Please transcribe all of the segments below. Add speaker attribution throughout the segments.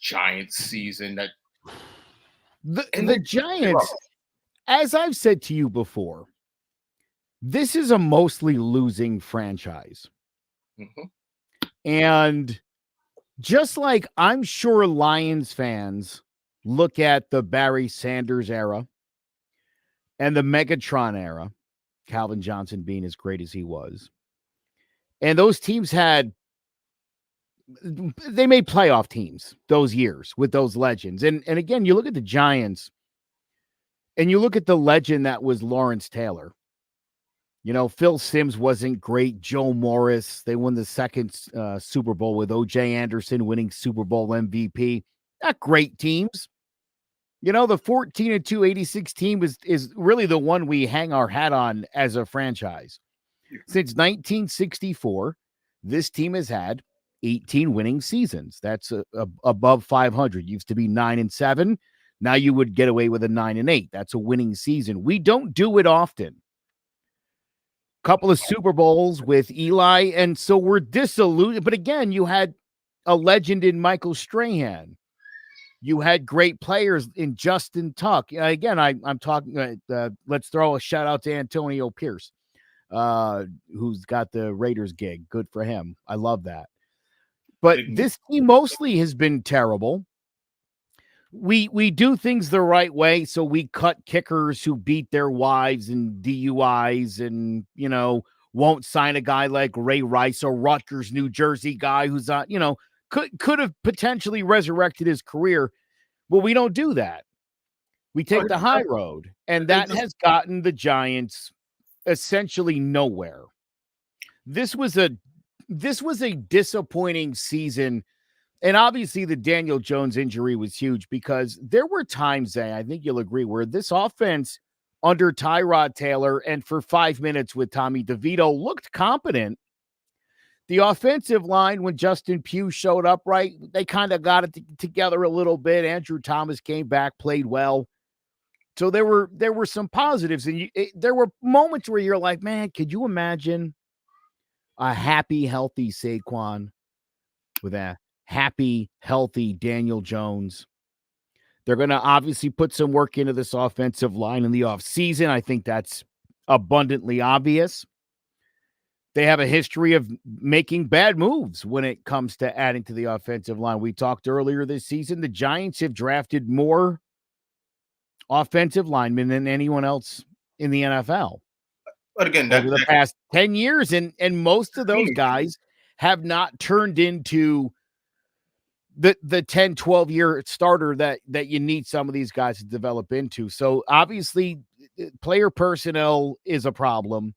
Speaker 1: Giants season that
Speaker 2: the Giants, as I've said to you before, this is a mostly losing franchise.
Speaker 1: Mhm.
Speaker 2: And just like I'm sure Lions fans look at the Barry Sanders era and the Megatron era, Calvin Johnson being as great as he was, and those teams they made playoff teams those years with those legends. And again, you look at the Giants and you look at the legend that was Lawrence Taylor. You know, Phil Simms wasn't great. Joe Morris, they won the second Super Bowl with O.J. Anderson winning Super Bowl MVP. Not great teams. You know, the 14-2 86 team is really the one we hang our hat on as a franchise. Since 1964, this team has had 18 winning seasons. That's above 500. Used to be 9-7. Now you would get away with a 9-8. That's a winning season. We don't do it often. Couple of Super Bowls with Eli, and so we're disillusioned. But again, you had a legend in Michael Strahan. You had great players in Justin Tuck. Again, I'm talking. Let's throw a shout out to Antonio Pierce, who's got the Raiders gig. Good for him. I love that. But this team mostly has been terrible. We do things the right way, so we cut kickers who beat their wives and DUIs, and won't sign a guy like Ray Rice or Rutgers, New Jersey guy who's could have potentially resurrected his career, but we don't do that. We take the high road, and that has gotten the Giants essentially nowhere. This was a disappointing season. And obviously the Daniel Jones injury was huge because there were times, Zay, I think you'll agree, where this offense under Tyrod Taylor and for 5 minutes with Tommy DeVito looked competent. The offensive line, when Justin Pugh showed up, right, they kind of got it together a little bit. Andrew Thomas came back, played well. So there were some positives. And there were moments where you're like, man, could you imagine a happy, healthy Saquon with a happy, healthy Daniel Jones? They're going to obviously put some work into this offensive line in the offseason. I think that's abundantly obvious. They have a history of making bad moves when it comes to adding to the offensive line. We talked earlier this season, the Giants have drafted more offensive linemen than anyone else in the NFL.
Speaker 1: But again,
Speaker 2: over the past 10 years, and most of those guys have not turned into the 10, 12-year starter that you need some of these guys to develop into. So obviously player personnel is a problem.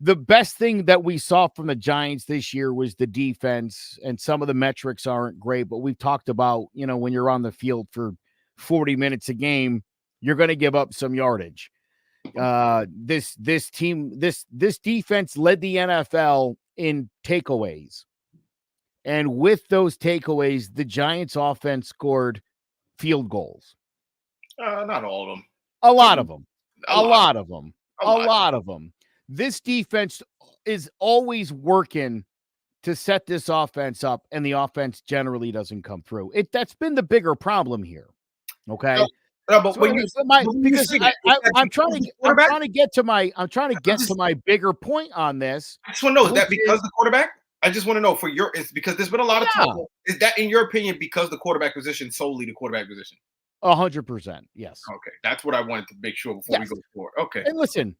Speaker 2: The best thing that we saw from the Giants this year was the defense, and some of the metrics aren't great, but we've talked about, when you're on the field for 40 minutes a game, you're going to give up some yardage. This defense led the NFL in takeaways. And with those takeaways, the Giants offense scored field goals.
Speaker 1: Not all of them.
Speaker 2: A lot of them. A lot of them. A lot of them. This defense is always working to set this offense up, and the offense generally doesn't come through. That's been the bigger problem here. Okay.
Speaker 1: No, but
Speaker 2: I'm trying to get to my bigger point on this.
Speaker 1: I just want to know, is that because the quarterback? I just want to know it's because there's been a lot of talk. Is that, in your opinion, because the quarterback position, solely the quarterback position?
Speaker 2: 100%. Yes.
Speaker 1: Okay. That's what I wanted to make sure before we go forward. Okay.
Speaker 2: And listen,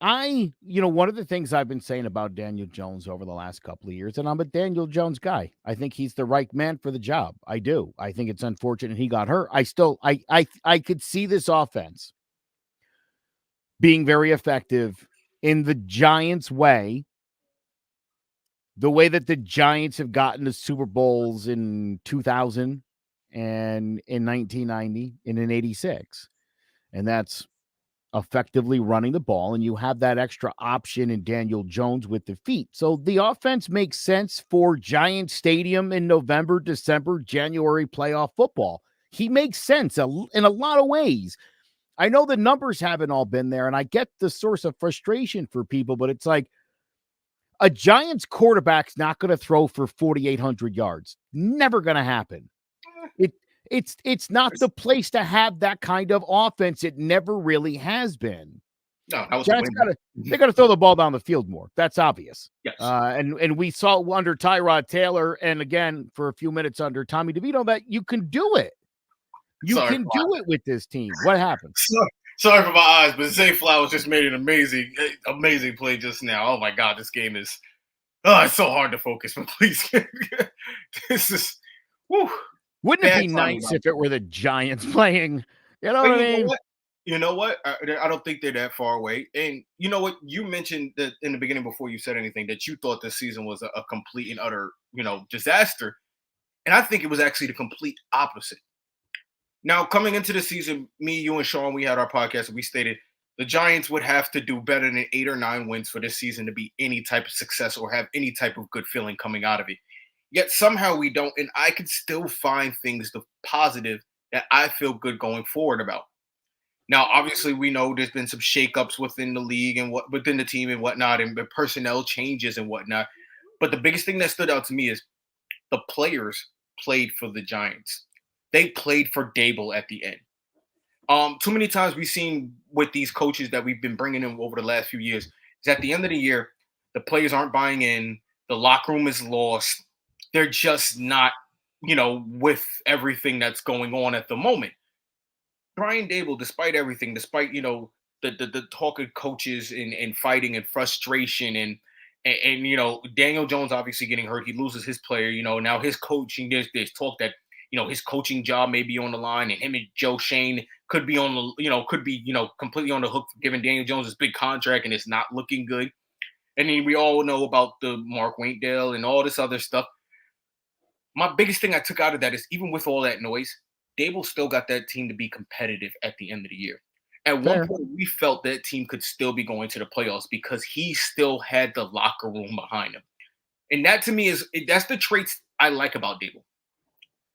Speaker 2: one of the things I've been saying about Daniel Jones over the last couple of years, and I'm a Daniel Jones guy. I think he's the right man for the job. I do. I think it's unfortunate he got hurt. I could see this offense being very effective in the Giants' way. The way that the Giants have gotten to Super Bowls in 2000 and in 1990 and in 86. And that's effectively running the ball, and you have that extra option in Daniel Jones with the feet. So the offense makes sense for Giant Stadium in November, December, January playoff football. He makes sense in a lot of ways. I know the numbers haven't all been there, and I get the source of frustration for people, but it's like, a Giants quarterback's not going to throw for 4,800 yards. Never going to happen. It's not the place to have that kind of offense. It never really has been.
Speaker 1: No, that was
Speaker 2: Giants they got to throw the ball down the field more. That's obvious.
Speaker 1: Yes.
Speaker 2: And we saw under Tyrod Taylor, and again for a few minutes under Tommy DeVito, that you can do it. You can do it with this team. What happened?
Speaker 1: Sorry for my eyes, but Zay Flowers just made an amazing play just now. Oh my God, this game is it's so hard to focus. But please, this is. Whew.
Speaker 2: Wouldn't it be nice if it were the Giants playing? You know what I mean?
Speaker 1: You know what? I don't think they're that far away. And you know what? You mentioned that in the beginning before you said anything that you thought this season was a complete and utter, disaster. And I think it was actually the complete opposite. Now, coming into the season, me, you, and Sean, we had our podcast and we stated the Giants would have to do better than 8 or 9 wins for this season to be any type of success or have any type of good feeling coming out of it. Yet somehow we don't, and I can still find things the positive that I feel good going forward about. Now, obviously, we know there's been some shakeups within the league and within the team and whatnot, and personnel changes and whatnot. But the biggest thing that stood out to me is the players played for the Giants. They played for Dable at the end. Too many times we've seen with these coaches that we've been bringing in over the last few years is at the end of the year, the players aren't buying in. The locker room is lost. They're just not, with everything that's going on at the moment. Brian Dable, despite everything, despite, the talk of coaches and fighting and frustration and Daniel Jones obviously getting hurt. He loses his player, now his coaching, there's talk that, his coaching job may be on the line and him and Joe Shane could be on the, completely on the hook for giving Daniel Jones this big contract and it's not looking good. And then we all know about the Mark Waintdale and all this other stuff. My biggest thing I took out of that is even with all that noise, Dable still got that team to be competitive at the end of the year. At one point, we felt that team could still be going to the playoffs because he still had the locker room behind him. And that to me that's the traits I like about Dable.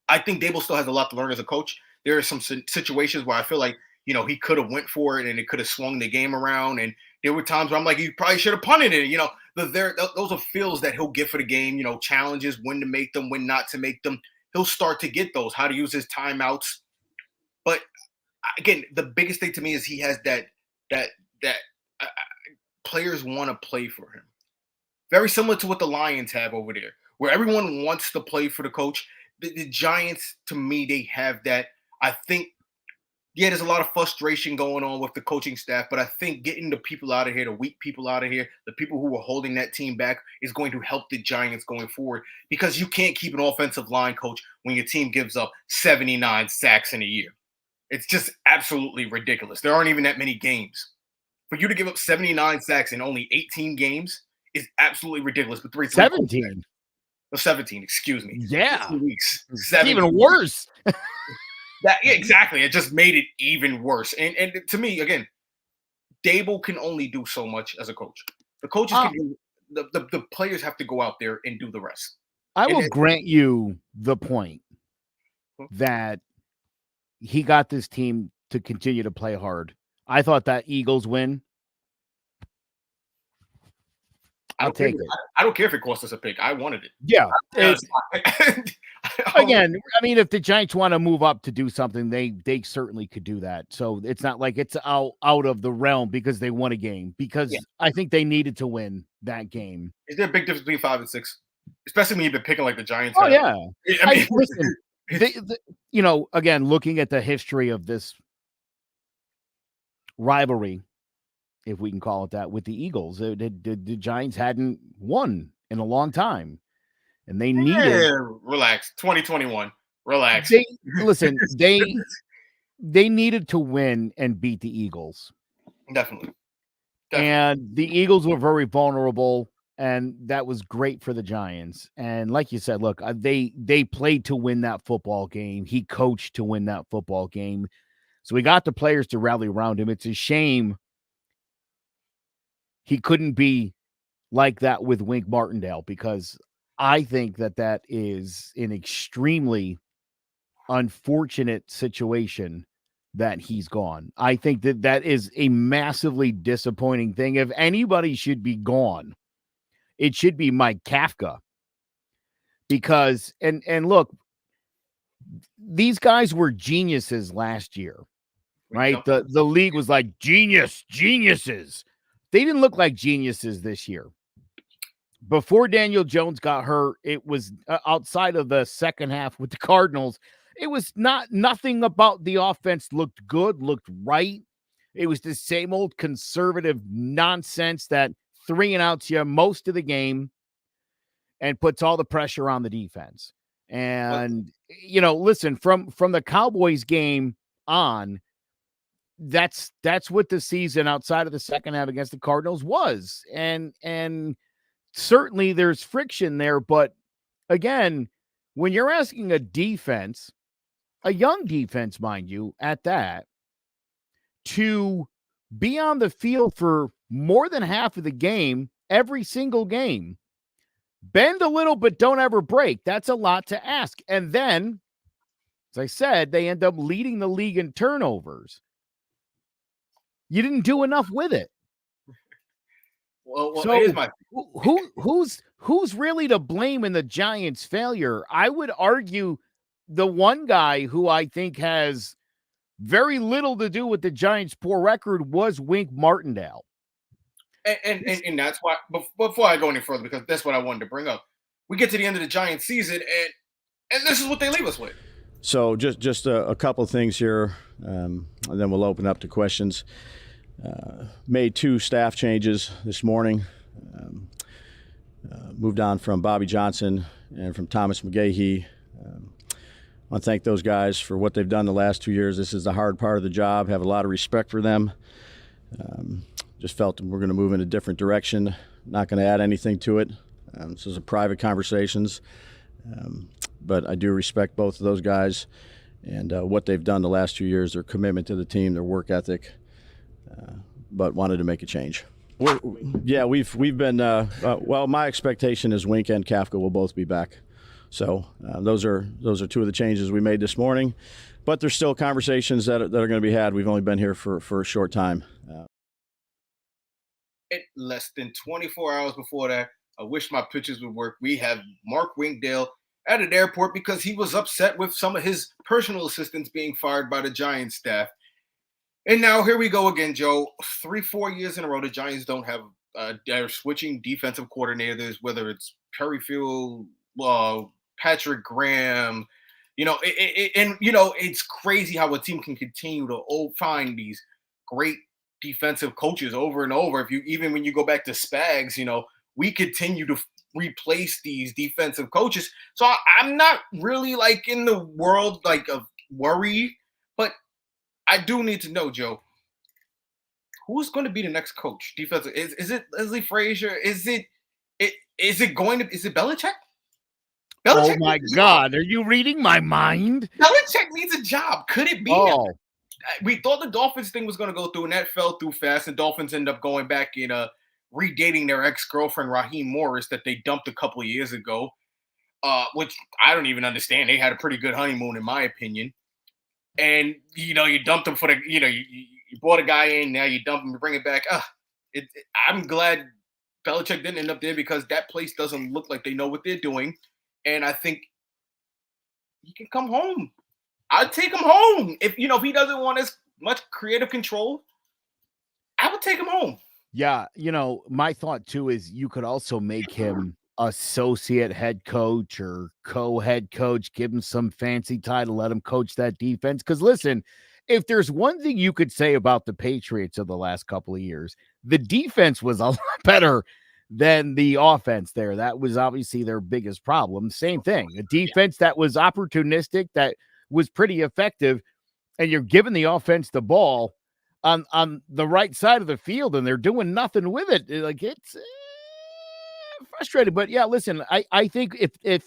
Speaker 1: I think Dable still has a lot to learn as a coach. There are some situations where I feel like, he could have went for it and it could have swung the game around. And there were times where I'm like, he probably should have punted it. Those are feels that he'll get for the game, challenges, when to make them, when not to make them. He'll start to get those, how to use his timeouts. But again, the biggest thing to me is he has that players want to play for him. Very similar to what the Lions have over there, where everyone wants to play for the coach. The Giants, to me, they have that. I think, there's a lot of frustration going on with the coaching staff, but I think getting the people out of here, the weak people out of here, the people who are holding that team back is going to help the Giants going forward because you can't keep an offensive line coach when your team gives up 79 sacks in a year. It's just absolutely ridiculous. There aren't even that many games. For you to give up 79 sacks in only 18 games is absolutely ridiculous. But
Speaker 2: 17.
Speaker 1: 17, excuse me.
Speaker 2: Yeah.
Speaker 1: 2 weeks.
Speaker 2: It's even worse.
Speaker 1: Exactly. It just made it even worse. And to me, again, Dable can only do so much as a coach. The coaches can do the players have to go out there and do the rest.
Speaker 2: I will grant you the point that he got this team to continue to play hard. I thought that Eagles win. I'll take it.
Speaker 1: I don't care if it cost us a pick. I wanted it.
Speaker 2: Yeah. Again, I mean, if the Giants want to move up to do something, they certainly could do that. So it's not like it's out of the realm because they won a game. Because I think they needed to win that game.
Speaker 1: Is there a big difference between 5 and 6? Especially when you've been picking like the Giants.
Speaker 2: Oh, yeah. I mean, listen, again, looking at the history of this rivalry, if we can call it that, with the Eagles, the Giants hadn't won in a long time. And they needed
Speaker 1: relax. 2021. Relax.
Speaker 2: They needed to win and beat the Eagles.
Speaker 1: Definitely.
Speaker 2: And the Eagles were very vulnerable, and that was great for the Giants. And like you said, look, they played to win that football game. He coached to win that football game. So we got the players to rally around him. It's a shame he couldn't be like that with Wink Martindale, because I think that is an extremely unfortunate situation that he's gone. I think that is a massively disappointing thing. If anybody should be gone, it should be Mike Kafka. Because, and look, these guys were geniuses last year,
Speaker 1: We
Speaker 2: right?
Speaker 1: jumped
Speaker 2: The league was like geniuses. They didn't look like geniuses this year. Before Daniel Jones got hurt, it was outside of the second half with the Cardinals. It was nothing about the offense looked good, looked right. It was the same old conservative nonsense that 3-and-outs you most of the game and puts all the pressure on the defense. And listen, from the Cowboys game on, that's what the season outside of the second half against the Cardinals was. And certainly there's friction there, but again, when you're asking a defense, a young defense, mind you, at that, to be on the field for more than half of the game, every single game, bend a little, but don't ever break. That's a lot to ask. And then, as I said, they end up leading the league in turnovers. You didn't do enough with it.
Speaker 1: Well,
Speaker 2: So
Speaker 1: it is my
Speaker 2: who's really to blame in the Giants' failure? I would argue the one guy who I think has very little to do with the Giants' poor record was Wink Martindale.
Speaker 1: and that's why before I go any further, because that's what I wanted to bring up. We get to the end of the Giants season, and this is what they leave us with.
Speaker 3: So just a couple of things here, and then we'll open up to questions. Made 2 staff changes this morning. Moved on from Bobby Johnson and from Thomas McGahee. I want to thank those guys for what they've done the last 2 years. This is the hard part of the job. Have a lot of respect for them. Just felt we're going to move in a different direction. Not going to add anything to it. This is a private conversations. But I do respect both of those guys and what they've done the last 2 years, their commitment to the team, their work ethic, but wanted to make a change. We've been well, my expectation is Wink and Kafka will both be back. So those are 2 of the changes we made this morning, but there's still conversations that are going to be had. We've only been here for a short time.
Speaker 1: Less than 24 hours before that, I wish my pitches would work. We have Mark Winkdale at an airport because he was upset with some of his personal assistants being fired by the Giants staff. And now here we go again, Joe. 3-4 years in a row, the Giants don't have. They're switching defensive coordinators, whether it's Perryfield, Patrick Graham. It's crazy how a team can continue to find these great defensive coaches over and over. Even when you go back to Spags, we continue to replace these defensive coaches. So I'm not really like in the world like of worry, but I do need to know, Joe, who's going to be the next coach? Defensive? Is it Leslie Frazier? Is it Belichick?
Speaker 2: Oh my God, are you reading my mind?
Speaker 1: Belichick needs a job. Could it be?
Speaker 2: Oh.
Speaker 1: We thought the Dolphins thing was going to go through, and that fell through fast. And Dolphins end up going back and redating their ex-girlfriend Raheem Morris that they dumped a couple of years ago, which I don't even understand. They had a pretty good honeymoon, in my opinion. And you dumped him for the you brought a guy in, now you dump him to bring it back. I'm glad Belichick didn't end up there because that place doesn't look like they know what they're doing, and I think he can come home. I'd take him home if he doesn't want as much creative control. I would take him home.
Speaker 2: Yeah, my thought too is you could also make him associate head coach or co-head coach, give him some fancy title, let him coach that defense. Because listen, if there's one thing you could say about the Patriots of the last couple of years, the defense was a lot better than the offense there. That was obviously their biggest problem. Same thing, a defense that was opportunistic, that was pretty effective, and you're giving the offense the ball on the right side of the field, and they're doing nothing with it. Like, it's frustrating. But yeah, listen, I think if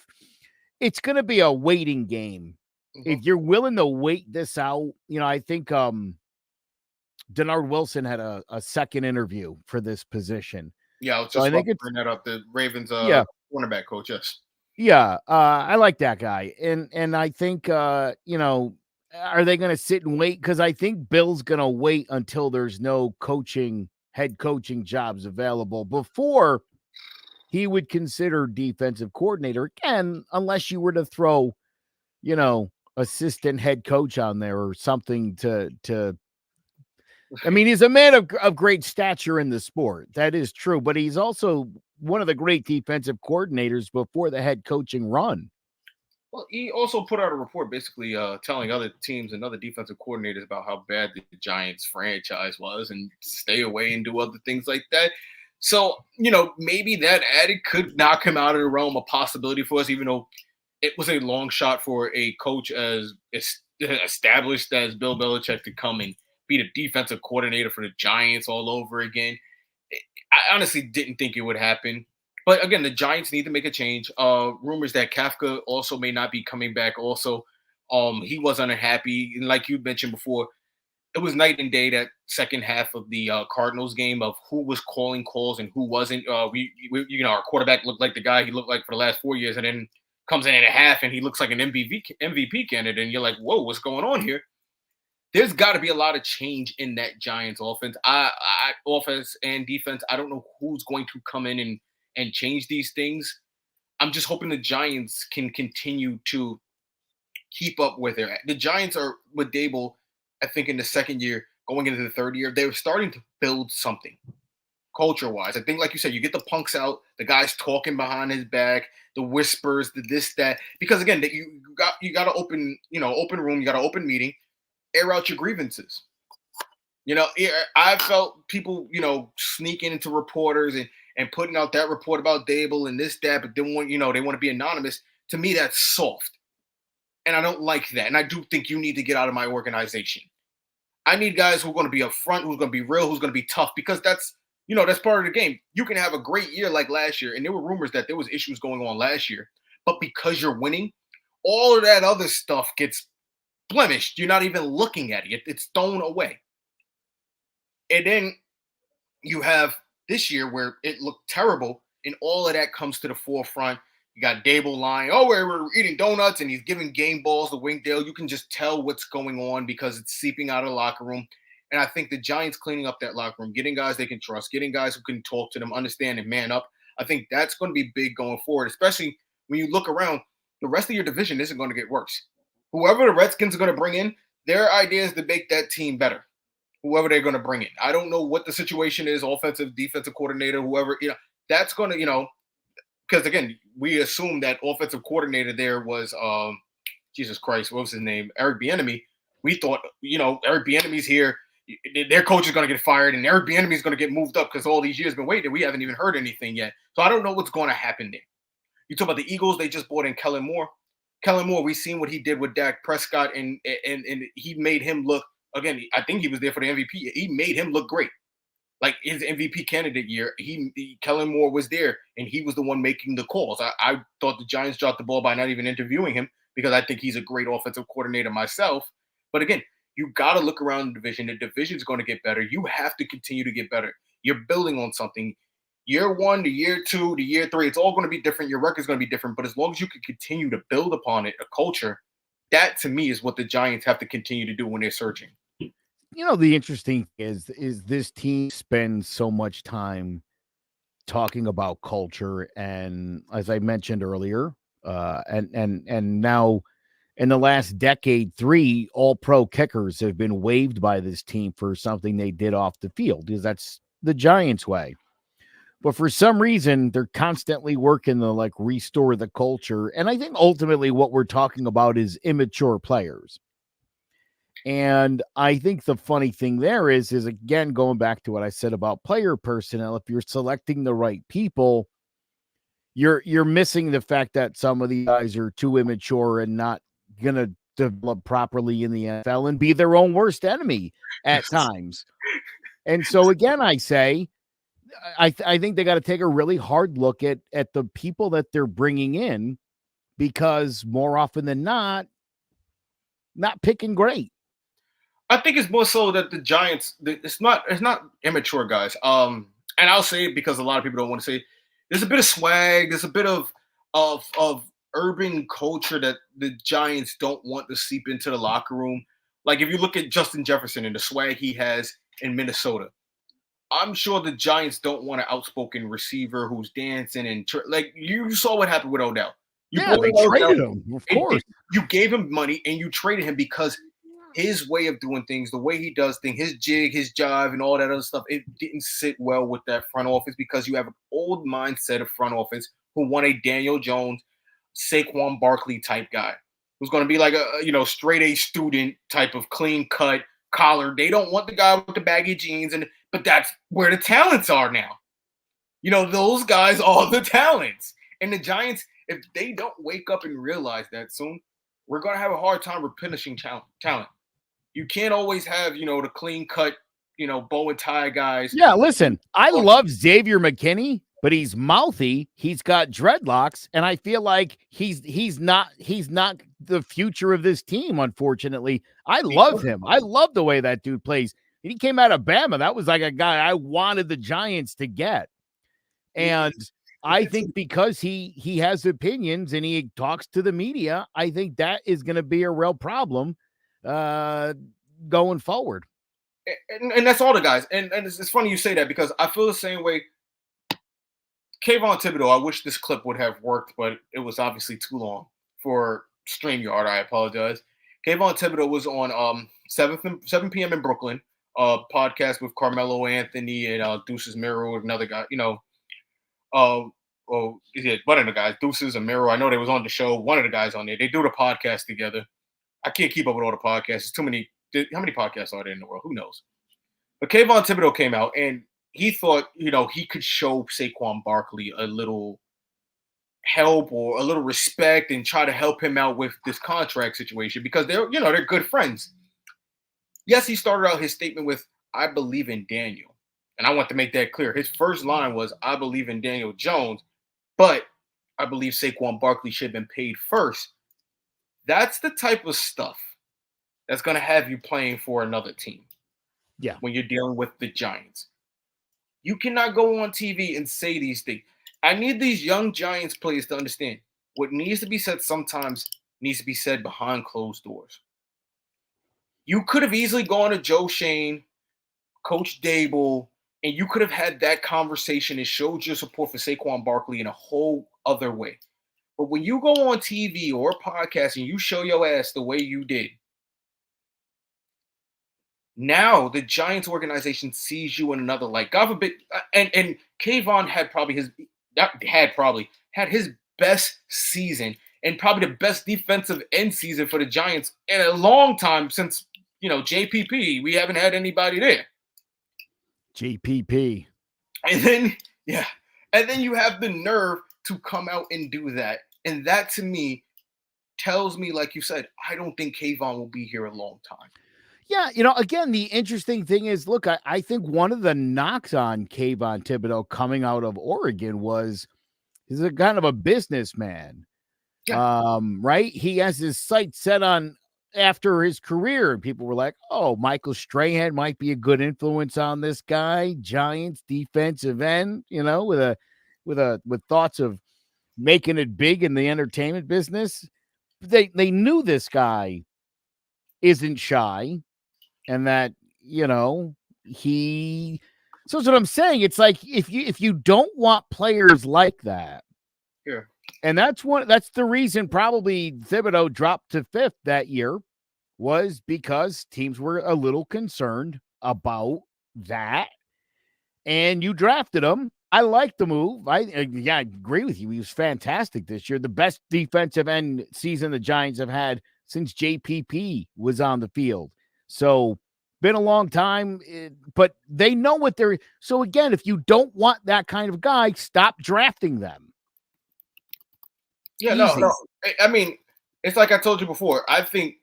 Speaker 2: it's going to be a waiting game, if you're willing to wait this out, I think Denard Wilson had a second interview for this position.
Speaker 1: Yeah, I was just
Speaker 2: I think
Speaker 1: bring that up. The Ravens cornerback coach, yes.
Speaker 2: Yeah, I like that guy. And I think are they going to sit and wait? Because I think Bill's going to wait until there's no head coaching jobs available before he would consider defensive coordinator again, unless you were to throw, assistant head coach on there or something to I mean, he's a man of great stature in the sport. That is true, but he's also one of the great defensive coordinators before the head coaching run.
Speaker 1: Well, he also put out a report basically telling other teams and other defensive coordinators about how bad the Giants franchise was and stay away and do other things like that. So, maybe that added could knock him out of the realm of possibility for us, even though it was a long shot for a coach as established as Bill Belichick to come and be the defensive coordinator for the Giants all over again. I honestly didn't think it would happen. But again, the Giants need to make a change. Rumors that Kafka also may not be coming back. Also, he was unhappy, and like you mentioned before, it was night and day that second half of the Cardinals game of who was calling calls and who wasn't. Our quarterback looked like the guy he looked like for the last 4 years, and then comes in at a half and he looks like an MVP candidate, and you're like, whoa, what's going on here? There's got to be a lot of change in that Giants offense. Offense and defense. I don't know who's going to come in and change these things. I'm just hoping the Giants can continue to keep up with it. The Giants are with Dable, I think in the second year, going into the third year, they were starting to build something culture-wise. I think, like you said, you get the punks out, the guys talking behind his back, the whispers, the this, that. Because again, you got to open room, you got to open meeting, air out your grievances. I felt people, sneaking into reporters and putting out that report about Dable and this, that, but they want to be anonymous. To me, that's soft. And I don't like that. And I do think you need to get out of my organization. I need guys who are going to be upfront, who's going to be real, who's going to be tough, because that's part of the game. You can have a great year like last year, and there were rumors that there was issues going on last year, but because you're winning, all of that other stuff gets blemished. You're not even looking at it. It's thrown away. And then you have this year where it looked terrible, and all of that comes to the forefront. You got Dable lying, we're eating donuts, and he's giving game balls to Winkdale. You can just tell what's going on because it's seeping out of the locker room. And I think the Giants cleaning up that locker room, getting guys they can trust, getting guys who can talk to them, understand, and man up, I think that's going to be big going forward, especially when you look around. The rest of your division isn't going to get worse. Whoever the Redskins are going to bring in, their idea is to make that team better. Whoever they're going to bring in. I don't know what the situation is, offensive, defensive coordinator, whoever, that's going to, because again, we assume that offensive coordinator there was, Jesus Christ, what was his name? Eric Bieniemy. We thought, Eric Bieniemy's here. Their coach is going to get fired, and Eric Bieniemy is going to get moved up because all these years been waiting. We haven't even heard anything yet. So I don't know what's going to happen there. You talk about the Eagles, they just brought in Kellen Moore. Kellen Moore, we've seen what he did with Dak Prescott, and he made him look, again, I think he was there for the MVP. He made him look great. Like his MVP candidate year, Kellen Moore was there, and he was the one making the calls. I thought the Giants dropped the ball by not even interviewing him because I think he's a great offensive coordinator myself. But again, you got to look around the division. The division's going to get better. You have to continue to get better. You're building on something. Year 1 to year 2 to year 3, it's all going to be different. Your record's going to be different. But as long as you can continue to build upon it, a culture, that to me is what the Giants have to continue to do when they're searching.
Speaker 2: The interesting is this team spends so much time talking about culture, and as I mentioned earlier, and now in the last decade, 3 all-pro kickers have been waived by this team for something they did off the field, because that's the Giants way. But for some reason, they're constantly working to restore the culture. And I think ultimately what we're talking about is immature players. And I think the funny thing there is again, going back to what I said about player personnel, if you're selecting the right people, you're missing the fact that some of these guys are too immature and not going to develop properly in the NFL and be their own worst enemy at times. And so again, I say, I think they got to take a really hard look at the people that they're bringing in, because more often than not picking great.
Speaker 1: I think it's more so that the Giants, it's not immature guys. And I'll say it because a lot of people don't want to say it. There's a bit of swag. There's a bit of urban culture that the Giants don't want to seep into the locker room. Like if you look at Justin Jefferson and the swag he has in Minnesota, I'm sure the Giants don't want an outspoken receiver who's dancing and like you saw what happened with Odell. You
Speaker 2: Yeah, they traded him, of course.
Speaker 1: You gave him money and you traded him because his way of doing things, the way he does things, his jig, his jive, and all that other stuff, it didn't sit well with that front office because you have an old mindset of front office who want a Daniel Jones, Saquon Barkley type guy who's going to be like a straight A student type of clean cut collar. They don't want the guy with the baggy jeans, but that's where the talents are now. Those guys are the talents, and the Giants, if they don't wake up and realize that soon, we're going to have a hard time replenishing talent. You can't always have, the clean cut, bow and tie guys.
Speaker 2: Yeah, listen, I love Xavier McKinney, but he's mouthy. He's got dreadlocks, and I feel like he's not the future of this team, unfortunately. I love him. I love the way that dude plays. He came out of Bama. That was like a guy I wanted the Giants to get. And I think because he has opinions and he talks to the media, I think that is going to be a real problem going forward.
Speaker 1: And that's all the guys. And it's funny you say that because I feel the same way. Kayvon Thibodeau, I wish this clip would have worked, but it was obviously too long for StreamYard. I apologize. Kayvon Thibodeau was on 7 p.m. in Brooklyn, podcast with Carmelo Anthony and Deuces Miro, another guy, one of the guys, Deuces and Miro. I know they was on the show. One of the guys on there. They do the podcast together. I can't keep up with all the podcasts. There's too many. How many podcasts are there in the world? Who knows? But Kayvon Thibodeau came out and he thought, he could show Saquon Barkley a little help or a little respect and try to help him out with this contract situation because they're good friends. Yes, he started out his statement with, "I believe in Daniel." And I want to make that clear. His first line was, "I believe in Daniel Jones, but I believe Saquon Barkley should have been paid first." That's the type of stuff that's going to have you playing for another team.
Speaker 2: Yeah.
Speaker 1: When you're dealing with the Giants. You cannot go on TV and say these things. I need these young Giants players to understand what needs to be said sometimes needs to be said behind closed doors. You could have easily gone to Joe Shane, Coach Dable, and you could have had that conversation and showed your support for Saquon Barkley in a whole other way. But when you go on TV or a podcast and you show your ass the way you did, now the Giants organization sees you in another light. God forbid, and Kayvon had his best season and probably the best defensive end season for the Giants in a long time since JPP. We haven't had anybody there.
Speaker 2: JPP.
Speaker 1: And then you have the nerve to come out and do that. And that to me tells me, like you said, I don't think Kayvon will be here a long time.
Speaker 2: Yeah, again, the interesting thing is, look, I think one of the knocks on Kayvon Thibodeau coming out of Oregon was he's a kind of a businessman. Yeah. Right? He has his sights set on after his career. People were like, "Oh, Michael Strahan might be a good influence on this guy." Giants defensive end, with thoughts of making it big in the entertainment business. They knew this guy isn't shy. And that, so that's what I'm saying. It's like, if you don't want players like that,
Speaker 1: yeah.
Speaker 2: And that's the reason probably Thibodeau dropped to 5th that year was because teams were a little concerned about that. And you drafted him. I like the move. I agree with you. He was fantastic this year. The best defensive end season the Giants have had since JPP was on the field. So been a long time, but they know what they're. So again, if you don't want that kind of guy, stop drafting them.
Speaker 1: Yeah, no. I mean, it's like I told you before. I think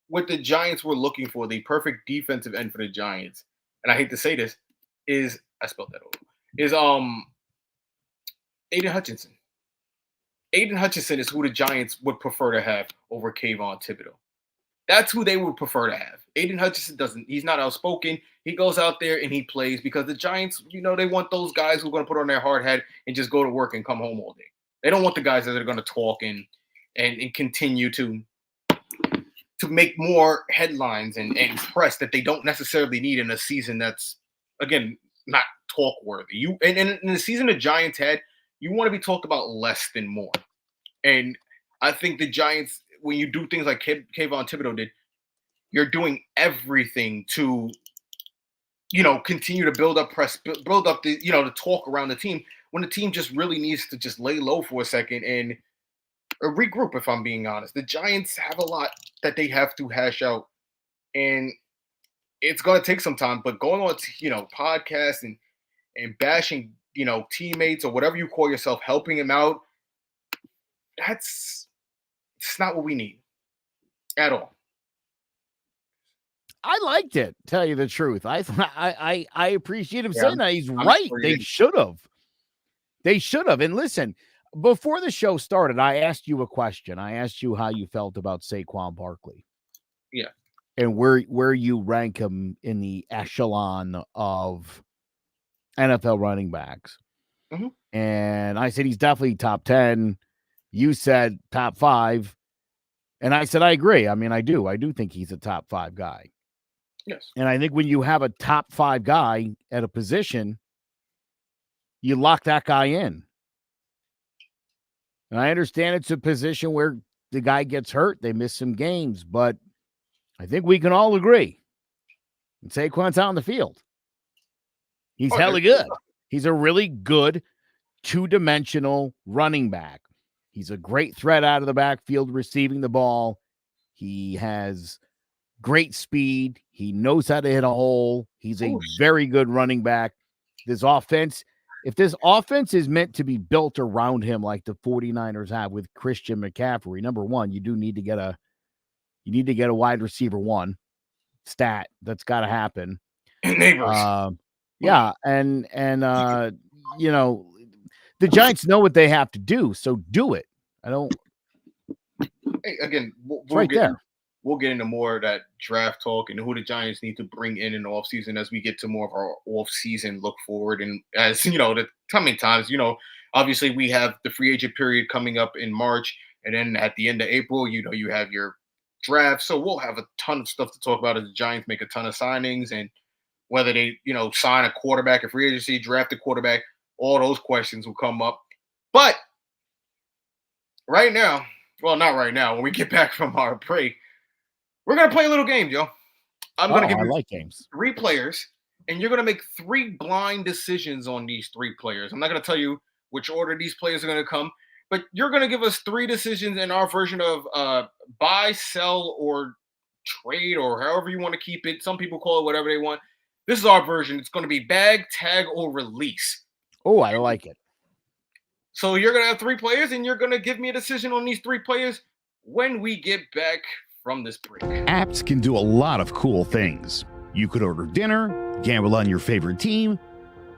Speaker 1: what the Giants were looking for, the perfect defensive end for the Giants, and I hate to say this, is I spelled that over. Is Aiden Hutchinson. Aiden Hutchinson is who the Giants would prefer to have over Kayvon Thibodeau. That's who they would prefer to have. Aiden Hutchinson he's not outspoken. He goes out there and he plays because the Giants, they want those guys who are going to put on their hard hat and just go to work and come home all day. They don't want the guys that are going to talk and continue to make more headlines and press that they don't necessarily need in a season that's, again, not talk worthy. In the season the Giants had, you want to be talked about less than more. And I think the Giants, when you do things like Kayvon Thibodeau did, you're doing everything to, continue to build up build up the talk around the team when the team just really needs to just lay low for a second and regroup. If I'm being honest, the Giants have a lot that they have to hash out, and it's going to take some time. But going on, podcasts and bashing, teammates or whatever you call yourself, helping him out, it's not what we need at all.
Speaker 2: I liked it, tell you the truth. I appreciate him saying that. He's
Speaker 1: I'm
Speaker 2: right.
Speaker 1: sure
Speaker 2: They should have. They should have. And listen, before the show started, I asked you a question. I asked you how you felt about Saquon Barkley.
Speaker 1: Yeah.
Speaker 2: And where you rank him in the echelon of NFL running backs.
Speaker 1: Mm-hmm.
Speaker 2: And I said he's definitely top 10. You said top 5. And I said I agree. I mean, I do think he's a top 5 guy.
Speaker 1: Yes.
Speaker 2: And I think when you have a top 5 guy at a position, you lock that guy in. And I understand it's a position where the guy gets hurt. They miss some games, but I think we can all agree. And Saquon's out on the field. He's hella good. He's a really good 2-dimensional running back. He's a great threat out of the backfield receiving the ball. He has great speed. He knows how to hit a hole. He's a very good running back. This offense, if this offense is meant to be built around him like the 49ers have with Christian McCaffrey, number one, you need to get a wide receiver 1 stat. That's got to happen.
Speaker 1: Neighbors.
Speaker 2: Yeah, and the Giants know what they have to do, so do it.
Speaker 1: Hey, again, we'll get into more of that draft talk and who the Giants need to bring in the offseason as we get to more of our offseason look forward. And as the coming times, obviously we have the free agent period coming up in March. And then at the end of April, you have your draft. So we'll have a ton of stuff to talk about as the Giants make a ton of signings and whether they, sign a quarterback, a free agency, draft a quarterback, all those questions will come up. But right now, well, not right now, when we get back from our break, we're going to play a little game, Joe. I'm going to give you
Speaker 2: games.
Speaker 1: 3 players, and you're going to make 3 blind decisions on these 3 players. I'm not going to tell you which order these players are going to come, but you're going to give us 3 decisions in our version of buy, sell, or trade, or however you want to keep it. Some people call it whatever they want. This is our version. It's going to be bag, tag, or release.
Speaker 2: Oh, I like it.
Speaker 1: So you're going to have 3 players, and you're going to give me a decision on these 3 players when we get back from this break.
Speaker 4: Apps can do a lot of cool things. You could order dinner, gamble on your favorite team,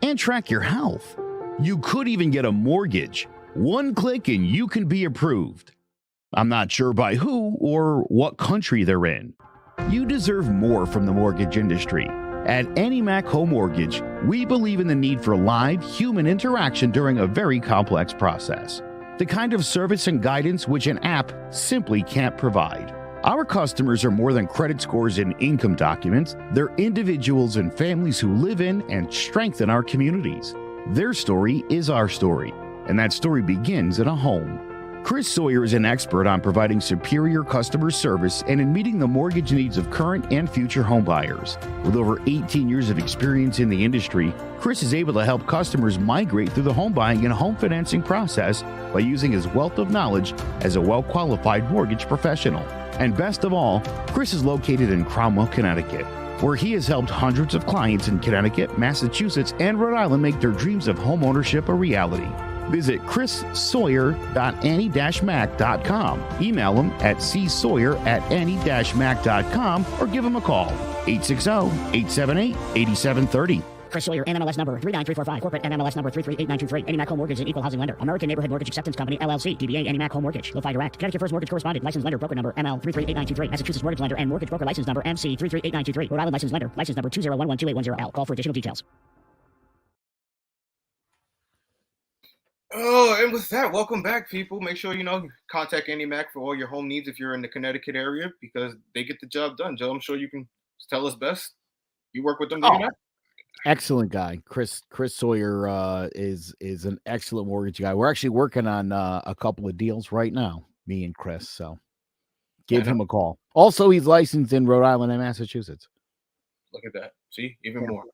Speaker 4: and track your health. You could even get a mortgage. One click and you can be approved. I'm not sure by who or what country they're in. You deserve more from the mortgage industry. At AnyMac Home Mortgage, we believe in the need for live human interaction during a very complex process. The kind of service and guidance which an app simply can't provide. Our customers are more than credit scores and income documents. They're individuals and families who live in and strengthen our communities. Their story is our story, and that story begins in a home. Chris Sawyer is an expert on providing superior customer service and in meeting the mortgage needs of current and future homebuyers. With over 18 years of experience in the industry, Chris is able to help customers migrate through the home buying and home financing process by using his wealth of knowledge as a well-qualified mortgage professional. And best of all, Chris is located in Cromwell, Connecticut, where he has helped hundreds of clients in Connecticut, Massachusetts, and Rhode Island make their dreams of homeownership a reality. Visit chrissawyer.any-mac.com. Email him at csawyer@any-mac.com or give him a call, 860-878-8730.
Speaker 5: Chris Sawyer, NMLS number 39345, corporate NMLS number 338923. AnyMac Home Mortgage is an equal housing lender. American Neighborhood Mortgage Acceptance Company, LLC. DBA AnyMac Home Mortgage. Lo-Fi Direct. Connecticut First Mortgage Correspondent. License lender. Broker number ML 338923. Massachusetts Mortgage Lender and Mortgage Broker License number MC 338923. Rhode Island License Lender. License number 201128110L. Call for additional details.
Speaker 1: Oh, and with that, welcome back, people. Make sure, contact AnyMac for all your home needs if you're in the Connecticut area because they get the job done. Joe, I'm sure you can tell us best. You work with them, do you not?
Speaker 2: Excellent guy. Chris Sawyer is an excellent mortgage guy. We're actually working on a couple of deals right now, me and Chris. So give him a call. Also, he's licensed in Rhode Island and Massachusetts.
Speaker 1: Look at that. See, even
Speaker 2: Yeah.
Speaker 1: more.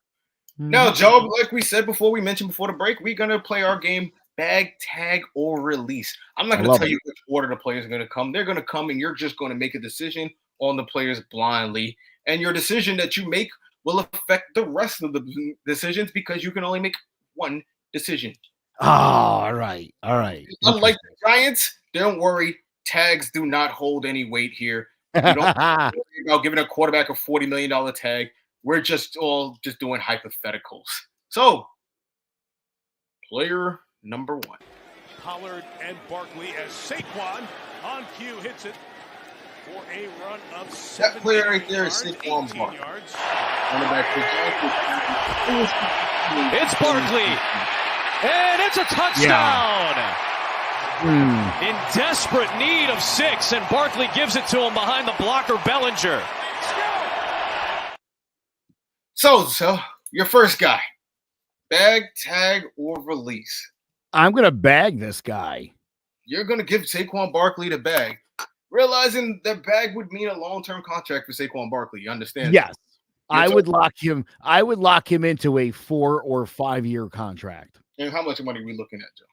Speaker 1: Now, Joe, like we said before, we mentioned before the break, we're gonna play our game bag, tag, or release. I'm not gonna tell you which order the players are gonna come. They're gonna come, and you're just gonna make a decision on the players blindly. And your decision that you make will affect the rest of the decisions because you can only make one decision.
Speaker 2: Oh, all right.
Speaker 1: Unlike the Giants, don't worry. Tags do not hold any weight here. You don't worry about giving a quarterback a $40 million tag. We're just all doing hypotheticals. So, player number 1.
Speaker 6: Pollard and Barkley as Saquon on cue hits it for a run of 7
Speaker 1: That player right there is Saquon Barkley.
Speaker 7: It's Barkley, and it's a touchdown.
Speaker 2: Yeah.
Speaker 7: In desperate need of 6, and Barkley gives it to him behind the blocker Bellinger.
Speaker 1: So your first guy, bag, tag, or release.
Speaker 2: I'm gonna bag this guy.
Speaker 1: You're gonna give Saquon Barkley the bag, realizing that bag would mean a long-term contract for Saquon Barkley. You understand?
Speaker 2: Yes, I would lock him. I would lock him into a 4 or 5 year contract.
Speaker 1: And how much money are we looking at, Joe?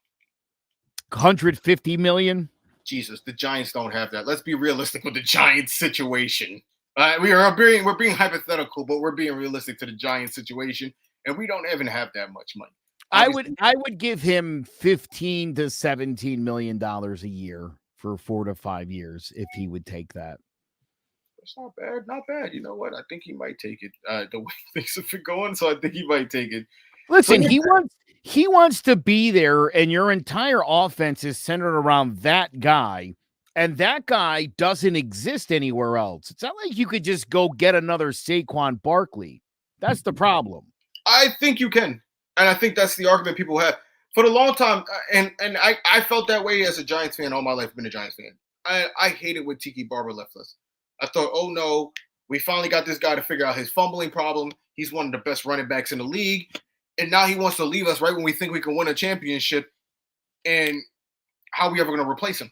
Speaker 2: 150 million.
Speaker 1: Jesus, the Giants don't have that. Let's be realistic with the Giants situation. We're being hypothetical, but we're being realistic to the Giants situation, and we don't even have that much money. Obviously,
Speaker 2: I would give him 15 to 17 million dollars a year for 4 to 5 years if he would take that.
Speaker 1: That's not bad. You know what? I think he might take it. The way things have been going, so I think he might take it.
Speaker 2: Listen, he wants to be there, and your entire offense is centered around that guy, and that guy doesn't exist anywhere else. It's not like you could just go get another Saquon Barkley. That's the problem.
Speaker 1: I think you can, and I think that's the argument people have for a long time. And I felt that way as a Giants fan all my life. Been a Giants fan. I hated when Tiki Barber left us. I thought, oh no, we finally got this guy to figure out his fumbling problem. He's one of the best running backs in the league. And now he wants to leave us right when we think we can win a championship. And how are we ever going to replace him?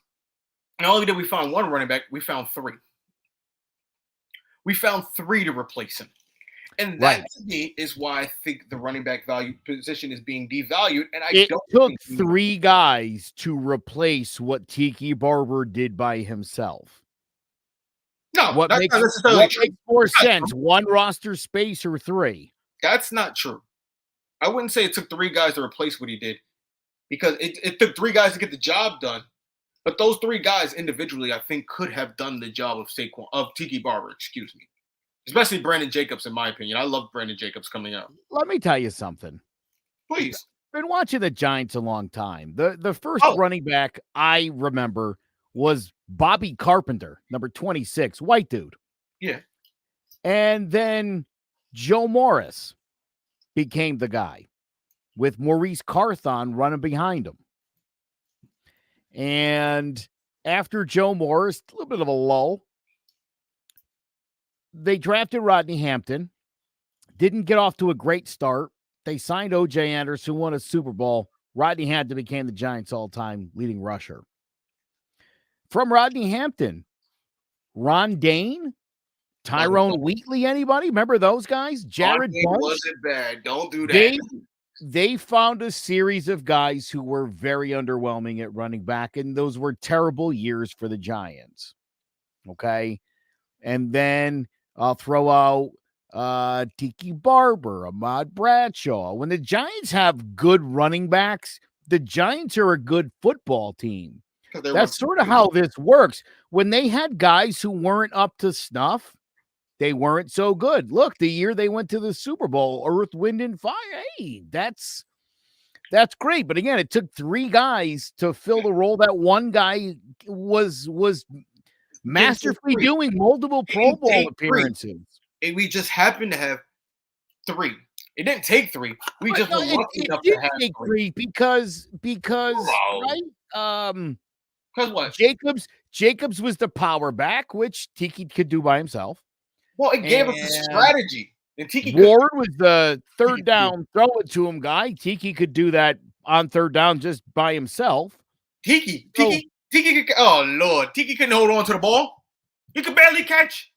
Speaker 1: Not only did we find one running back, we found 3. We found 3 to replace him. And that to me is why I think the running back value position is being devalued. And
Speaker 2: it took 3 guys to replace what Tiki Barber did by himself.
Speaker 1: No,
Speaker 2: what
Speaker 1: that's
Speaker 2: makes,
Speaker 1: not necessarily
Speaker 2: what
Speaker 1: true.
Speaker 2: makes more sense? 1 roster space or 3?
Speaker 1: That's not true. I wouldn't say it took 3 guys to replace what he did, because it took 3 guys to get the job done. But those 3 guys individually, I think, could have done the job of Tiki Barber, excuse me. Especially Brandon Jacobs, in my opinion. I love Brandon Jacobs coming out.
Speaker 2: Let me tell you something.
Speaker 1: Please.
Speaker 2: I've been watching the Giants a long time. The first running back I remember was Bobby Carpenter, number 26, white dude.
Speaker 1: Yeah.
Speaker 2: And then Joe Morris became the guy with Maurice Carthon running behind him. And after Joe Morris, a little bit of a lull, they drafted Rodney Hampton. Didn't get off to a great start. They signed O.J. Anderson, who won a Super Bowl. Rodney Hampton became the Giants' all-time leading rusher. From Rodney Hampton, Ron Dane, Tyrone Wheatley, anybody? Remember those guys? Jared Bunch?
Speaker 1: Wasn't bad. Don't do that.
Speaker 2: They found a series of guys who were very underwhelming at running back, and those were terrible years for the Giants. Okay? And then I'll throw out Tiki Barber, Ahmad Bradshaw. When the Giants have good running backs, the Giants are a good football team. That's sort of how this works. When they had guys who weren't up to snuff, they weren't so good. Look, the year they went to the Super Bowl, Earth, Wind, and Fire. Hey, that's great. But again, it took 3 guys to fill the role that one guy was masterfully doing multiple Pro Bowl appearances.
Speaker 1: And we just happened to have 3. It didn't take 3. We just were lucky enough to have 3
Speaker 2: because right?
Speaker 1: Because what?
Speaker 2: Jacobs was the power back, which Tiki could do by himself.
Speaker 1: Well, it gave us a strategy. And Tiki
Speaker 2: Ward was the third down throw it to him guy. Tiki could do that on third down just by himself.
Speaker 1: Tiki, oh Lord, Tiki couldn't hold on to the ball. He could barely catch.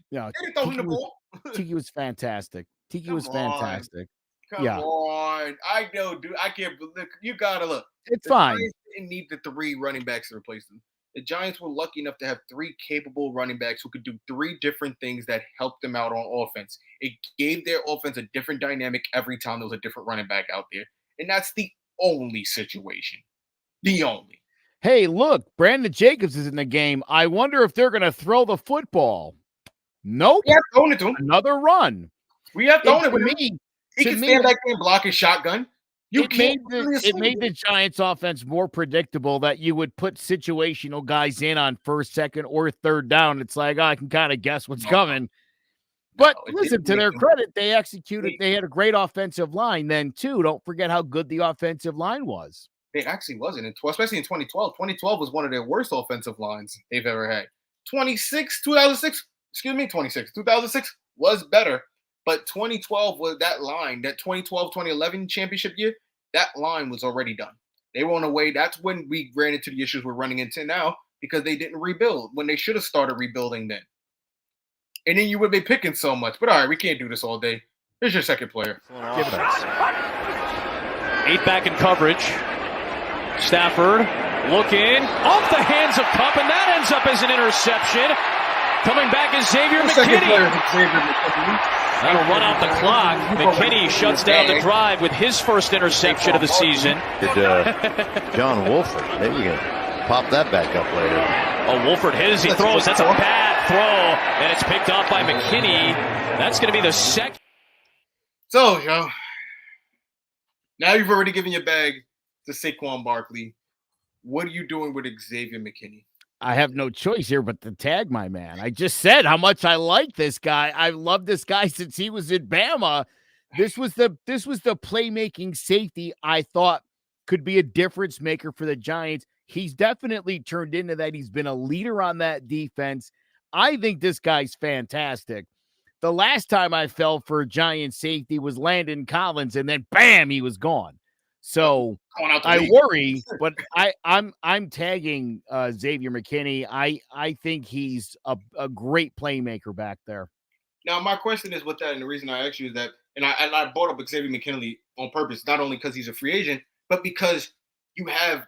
Speaker 2: Yeah,
Speaker 1: They didn't throw him the ball.
Speaker 2: Tiki was fantastic. Tiki was
Speaker 1: Come on.
Speaker 2: fantastic.
Speaker 1: Come on. I know, dude. I can't believe you gotta look.
Speaker 2: It's
Speaker 1: The
Speaker 2: fine.
Speaker 1: Giants didn't need the 3 running backs to replace them. The Giants were lucky enough to have 3 capable running backs who could do 3 different things that helped them out on offense. It gave their offense a different dynamic every time there was a different running back out there. And that's the only situation. The only.
Speaker 2: Hey, look, Brandon Jacobs is in the game. I wonder if they're going to throw the football. Nope.
Speaker 1: We have thrown it to him.
Speaker 2: Another run.
Speaker 1: We have thrown it
Speaker 2: to
Speaker 1: with
Speaker 2: me.
Speaker 1: him. He can stand back there and block his shotgun.
Speaker 2: It made the Giants offense more predictable that you would put situational guys in on first, second, or third down. It's like, I can kind of guess what's coming. But listen, to their credit, they executed. They had a great offensive line then, too. Don't forget how good the offensive line was.
Speaker 1: It actually wasn't, especially in 2012. 2012 was one of their worst offensive lines they've ever had. 2006 was better. But 2012 was that line, that 2012-2011 championship year, that line was already done. They were on the way. That's when we ran into the issues we're running into now because they didn't rebuild when they should have started rebuilding then. And then you would be picking so much. But all right, we can't do this all day. Here's your second player.
Speaker 7: 8 back in coverage. Stafford looking off the hands of Kupp, and that ends up as an interception. Coming back is Xavier McKinney. That'll run out the clock. McKinney shuts down the drive with his first interception of the season.
Speaker 8: John Wolford. Maybe we can pop that back up later.
Speaker 7: Oh, Wolford hit as he throws. That's a bad throw, and it's picked off by McKinney. That's going to be the second.
Speaker 1: So, Joe, now you've already given your bag to Saquon Barkley. What are you doing with Xavier McKinney?
Speaker 2: I have no choice here but to tag my man. I just said how much I like this guy. I've loved this guy since he was in Bama. This was the playmaking safety I thought could be a difference maker for the Giants. He's definitely turned into that. He's been a leader on that defense. I think this guy's fantastic. The last time I fell for a Giant safety was Landon Collins, and then bam, he was gone. So I worry, but I'm tagging Xavier McKinney. I think he's a great playmaker back there.
Speaker 1: Now, my question is with that, and the reason I asked you is that, and I brought up Xavier McKinney on purpose, not only because he's a free agent, but because you have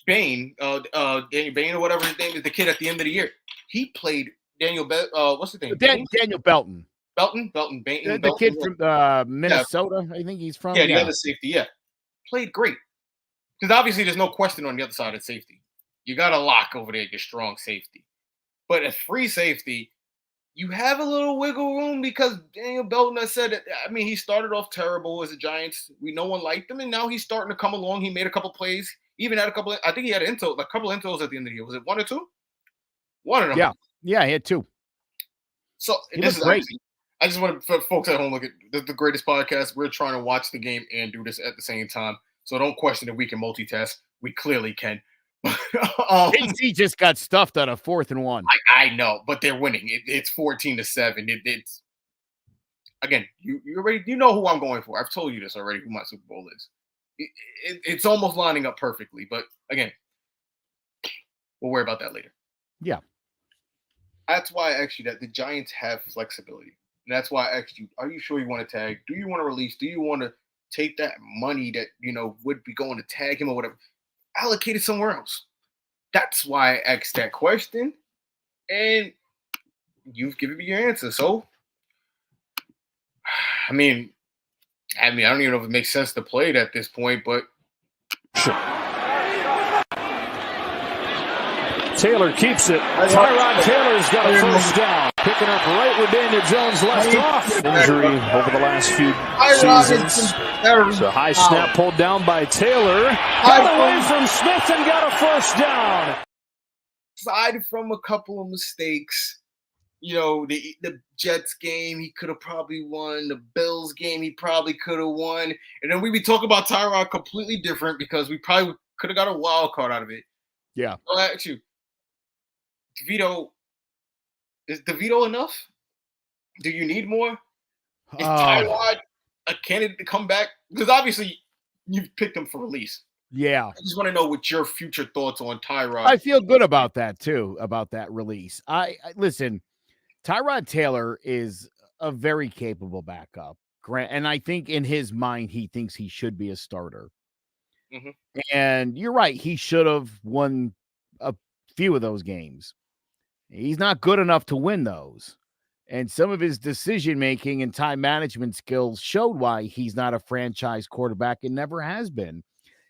Speaker 1: Bain, Daniel Bain or whatever his name is, the kid at the end of the year. He played what's his name?
Speaker 2: Daniel Belton.
Speaker 1: Bain.
Speaker 2: The kid from Minnesota, I think he's from.
Speaker 1: Yeah, the other safety, played great. Because obviously there's no question on the other side of safety. You got a lock over there, your strong safety. But as free safety, you have a little wiggle room because Daniel Belton has said it. I mean, he started off terrible as a Giants. No one liked him, and now he's starting to come along. He made a couple plays. Even had a couple. I think he had a couple of intros at the end of the year. Was it 1 or 2? One of them.
Speaker 2: Yeah, he had 2.
Speaker 1: So this is great. I just want to, for folks at home, look at the greatest podcast. We're trying to watch the game and do this at the same time. So don't question that we can multitask. We clearly can.
Speaker 2: KC just got stuffed on a 4th and 1.
Speaker 1: I know, but they're winning. It's 14-7. It's again, you already know who I'm going for. I've told you this already. Who my Super Bowl is. It's almost lining up perfectly. But again, we'll worry about that later.
Speaker 2: Yeah,
Speaker 1: that's why I asked you that the Giants have flexibility. And that's why I asked you, are you sure you want to tag? Do you want to release? Do you want to take that money that, would be going to tag him or whatever, allocate it somewhere else? That's why I asked that question. And you've given me your answer. So, I mean, I don't even know if it makes sense to play it at this point, but
Speaker 6: sure. Taylor keeps it. Tyrod Taylor's got a first down. Picking up right where Daniel Jones left off. Injury over the last few seasons. So high snap pulled down by Taylor. Got away from Smith and got a first down.
Speaker 1: Aside from a couple of mistakes, the Jets game, he could have probably won. The Bills game, he probably could have won. And then we'd be talking about Tyrod completely different because we probably could have got a wild card out of it.
Speaker 2: Yeah.
Speaker 1: I'll ask you, DeVito, is DeVito enough? Do you need more? Is Tyrod a candidate to come back? Because obviously you've picked him for release.
Speaker 2: Yeah.
Speaker 1: I just want to know what your future thoughts on Tyrod.
Speaker 2: I feel good about that too, about that release. I listen, Tyrod Taylor is a very capable backup. And I think in his mind, he thinks he should be a starter.
Speaker 1: Mhm.
Speaker 2: And you're right. He should have won a few of those games. He's not good enough to win those. And some of his decision-making and time management skills showed why he's not a franchise quarterback and never has been.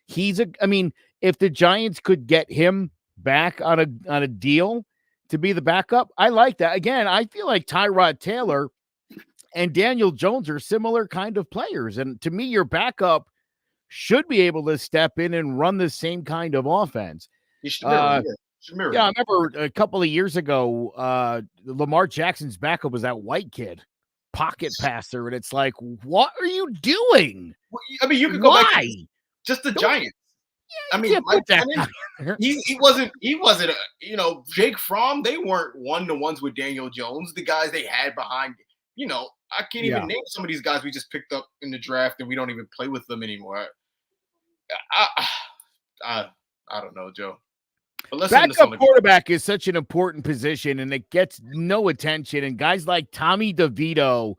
Speaker 2: If the Giants could get him back on a deal to be the backup, I like that. Again, I feel like Tyrod Taylor and Daniel Jones are similar kind of players. And to me, your backup should be able to step in and run the same kind of offense.
Speaker 1: You should mirror.
Speaker 2: Yeah, I remember a couple of years ago, Lamar Jackson's backup was that white kid, pocket passer, and it's like, what are you doing?
Speaker 1: Well, I mean, you could go back to just the Giants.
Speaker 2: Yeah,
Speaker 1: I mean, he wasn't Jake Fromm. They weren't one-to-ones with Daniel Jones. The guys they had behind, I can't even name some of these guys we just picked up in the draft and we don't even play with them anymore. I don't know, Joe.
Speaker 2: Backup quarterback is such an important position and it gets no attention. And guys like Tommy DeVito,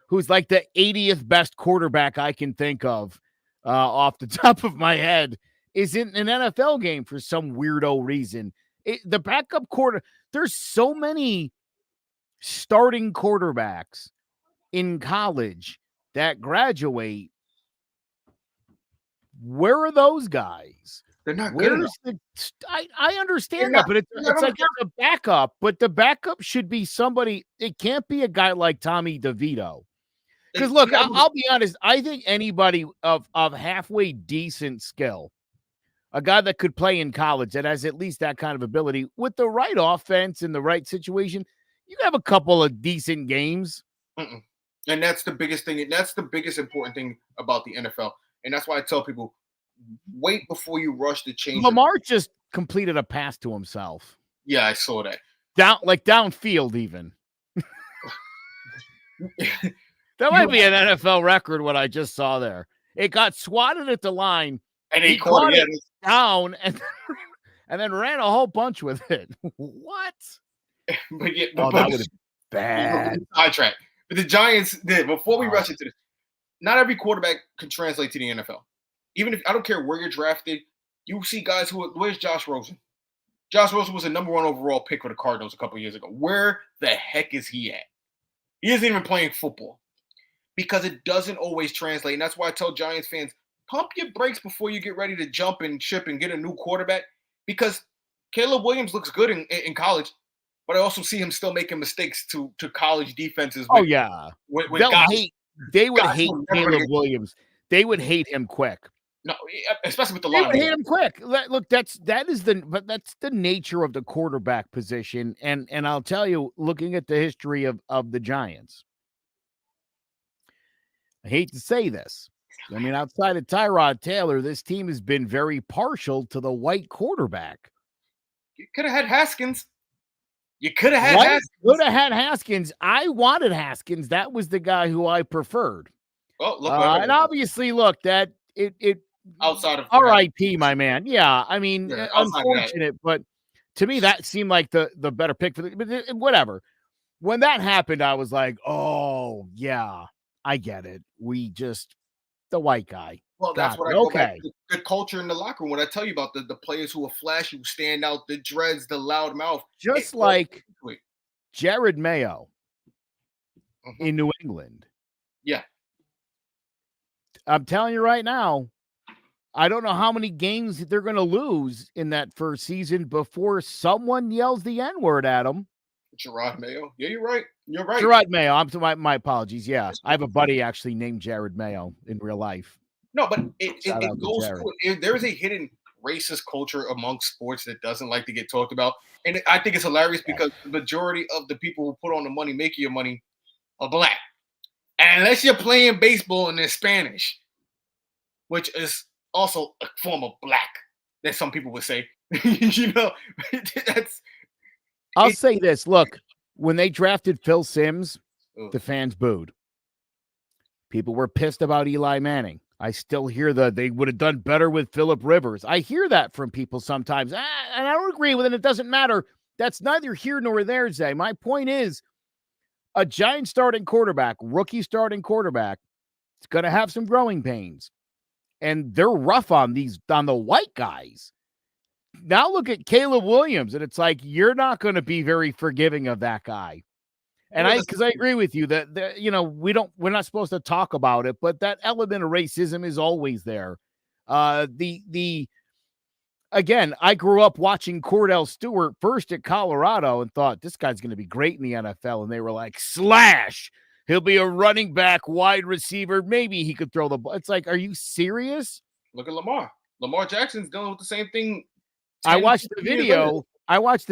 Speaker 2: who's like the 80th best quarterback I can think of off the top of my head, is in an NFL game for some weirdo reason. The backup there's so many starting quarterbacks in college that graduate. Where are those guys?
Speaker 1: They're not good enough.
Speaker 2: I understand that, but it's like it's a backup, but the backup should be somebody. It can't be a guy like Tommy DeVito. Because look, I'll be honest. I think anybody of halfway decent skill, a guy that could play in college that has at least that kind of ability with the right offense in the right situation, you have a couple of decent games.
Speaker 1: Mm-mm. And that's the biggest thing. That's the biggest important thing about the NFL. And that's why I tell people, wait before you rush to change.
Speaker 2: Lamar just completed a pass to himself.
Speaker 1: Yeah, I saw that.
Speaker 2: Downfield even. That might be an NFL record, what I just saw there. It got swatted at the line.
Speaker 1: And he caught it
Speaker 2: down and then ran a whole bunch with it. What?
Speaker 1: That
Speaker 2: would have been bad.
Speaker 1: Sidetrack. But the Giants did. Before we rush into this, not every quarterback can translate to the NFL. Even if I don't care where you're drafted, you see guys where's Josh Rosen? Josh Rosen was a number 1 overall pick for the Cardinals a couple of years ago. Where the heck is he at? He isn't even playing football because it doesn't always translate. And that's why I tell Giants fans, pump your brakes before you get ready to jump and ship and get a new quarterback, because Caleb Williams looks good in college, but I also see him still making mistakes to college defenses.
Speaker 2: They would hate Caleb Williams. They would hate him quick.
Speaker 1: No, especially with the line.
Speaker 2: They would hate him quick. Look, that's the nature of the quarterback position. And I'll tell you, looking at the history of the Giants, I hate to say this. I mean, outside of Tyrod Taylor, this team has been very partial to the white quarterback.
Speaker 1: You could have had Haskins. You could have had Haskins.
Speaker 2: Could have had Haskins. I wanted Haskins. That was the guy who I preferred.
Speaker 1: Oh, look.
Speaker 2: And obviously, look, that it
Speaker 1: outside of
Speaker 2: R.I.P. my man. Yeah, I mean, unfortunate, but to me, that seemed like the better pick for but whatever. When that happened, I was like, oh, yeah, I get it. The white guy.
Speaker 1: Well, that's what I go back to. The culture in the locker room. When I tell you about the players who are flashy, who stand out, the dreads, the loud mouth.
Speaker 2: Just like Jared Mayo in New England.
Speaker 1: Yeah.
Speaker 2: I'm telling you right now, I don't know how many games they're going to lose in that first season before someone yells the N-word at them.
Speaker 1: Gerard Mayo. Yeah, you're right. You're right.
Speaker 2: Gerard Mayo. My apologies. Yeah, I have a buddy actually named Jared Mayo in real life.
Speaker 1: No, but it goes. There's a hidden racist culture amongst sports that doesn't like to get talked about, and I think it's hilarious because the majority of the people who put on the money, making your money, are black, and unless you're playing baseball and they're Spanish, which is also a form of black, that some people would say.
Speaker 2: I'll say this. Look, when they drafted Phil Simms, the fans booed. People were pissed about Eli Manning. I still hear that they would have done better with Phillip Rivers. I hear that from people sometimes, and I don't agree with it. It doesn't matter. That's neither here nor there, Zay. My point is, a Giant starting quarterback, rookie starting quarterback, is going to have some growing pains, and they're rough on the white guys. Now look at Caleb Williams, and it's like you're not going to be very forgiving of that guy. And I agree with you that we're not supposed to talk about it, but that element of racism is always there. Again, I grew up watching Cordell Stewart first at Colorado and thought this guy's going to be great in the NFL. And they were like, slash, he'll be a running back, wide receiver. Maybe he could throw the ball. It's like, are you serious?
Speaker 1: Look at Lamar. Lamar Jackson's dealing with the same thing.
Speaker 2: I watched the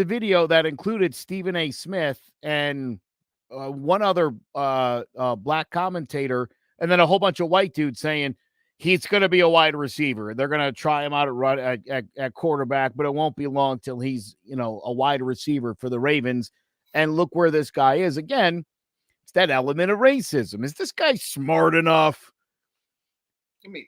Speaker 2: video that included Stephen A. Smith and one other black commentator, and then a whole bunch of white dudes saying he's going to be a wide receiver. They're going to try him out at quarterback, but it won't be long till he's, a wide receiver for the Ravens. And look where this guy is. Again, it's that element of racism. Is this guy smart enough?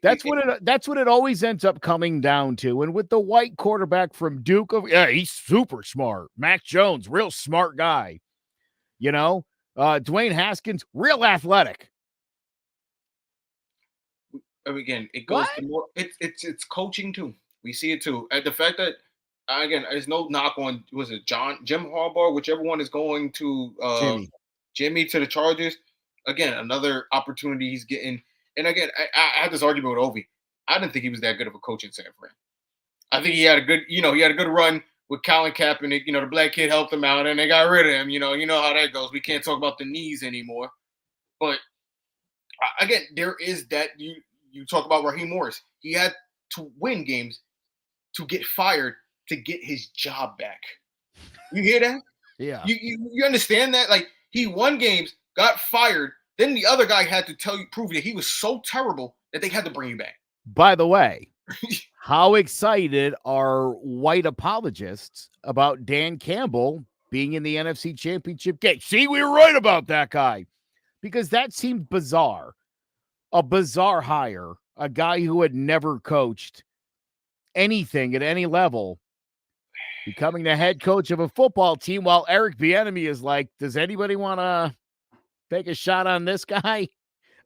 Speaker 2: That's what it always ends up coming down to. And with the white quarterback from Duke, he's super smart. Mac Jones, real smart guy. Dwayne Haskins, real athletic.
Speaker 1: Again, it goes to more. It's coaching too. We see it too. And the fact that again, there's no knock on Jim Harbaugh, whichever one is going to Jimmy to the Chargers. Again, another opportunity he's getting. And again, I had this argument with Ovi. I didn't think he was that good of a coach in San Fran. I think he had a good run with Colin Kaepernick. The black kid helped him out, and they got rid of him. You know how that goes. We can't talk about the knees anymore. But again, there is that you talk about Raheem Morris. He had to win games to get fired to get his job back. You hear that?
Speaker 2: Yeah.
Speaker 1: You understand that? Like, he won games, got fired. Then the other guy had to prove that he was so terrible that they had to bring you back.
Speaker 2: By the way, how excited are white apologists about Dan Campbell being in the NFC Championship game? See, we were right about that guy. Because that seemed bizarre. A bizarre hire. A guy who had never coached anything at any level becoming the head coach of a football team, while Eric Bieniemy is like, does anybody want to take a shot on this guy?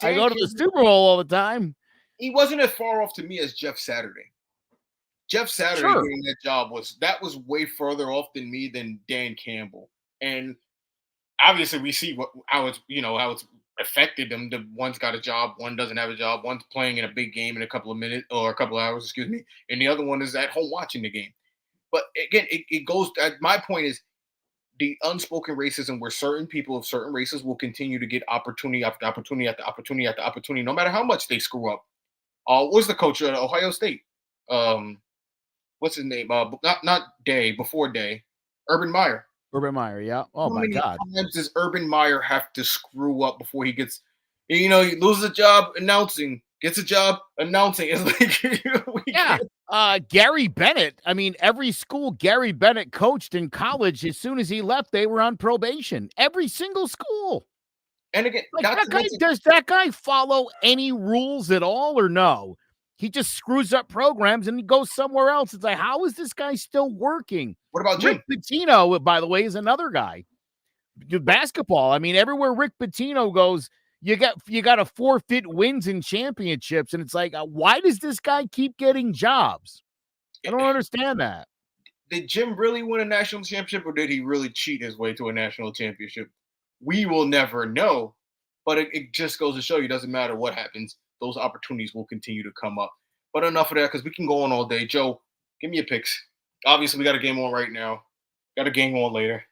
Speaker 2: I go to the Super Bowl all the time.
Speaker 1: He wasn't as far off to me as Jeff Saturday. Jeff Saturday getting that job was way further off than Dan Campbell. And obviously we see how it's affected them. The one's got a job, one doesn't have a job, one's playing in a big game in a couple of minutes or a couple of hours, and the other one is at home watching the game. But again, it goes. My point is the unspoken racism where certain people of certain races will continue to get opportunity after opportunity after opportunity after opportunity, no matter how much they screw up. What's the coach at Ohio State? What's his name? Not Day, before Day. Urban Meyer.
Speaker 2: Urban Meyer, yeah. Oh, my God.
Speaker 1: How many times does Urban Meyer have to screw up before he gets, he loses a job announcing, gets a job announcing? It's like,
Speaker 2: Gary Bennett. I mean, every school Gary Bennett coached in college, as soon as he left, they were on probation. Every single school.
Speaker 1: And again,
Speaker 2: does that guy follow any rules at all or no? He just screws up programs and he goes somewhere else. It's like, how is this guy still working?
Speaker 1: What about Jim?
Speaker 2: Rick Pitino, by the way, is another guy. Basketball. I mean, everywhere Rick Pitino goes, you got to forfeit wins and championships. And it's like, why does this guy keep getting jobs? I don't understand that.
Speaker 1: Did Jim really win a national championship, or did he really cheat his way to a national championship? We will never know. But it just goes to show you, it doesn't matter what happens. Those opportunities will continue to come up. But enough of that, because we can go on all day. Joe, give me your picks. Obviously, we got a game on right now. Got a game on later.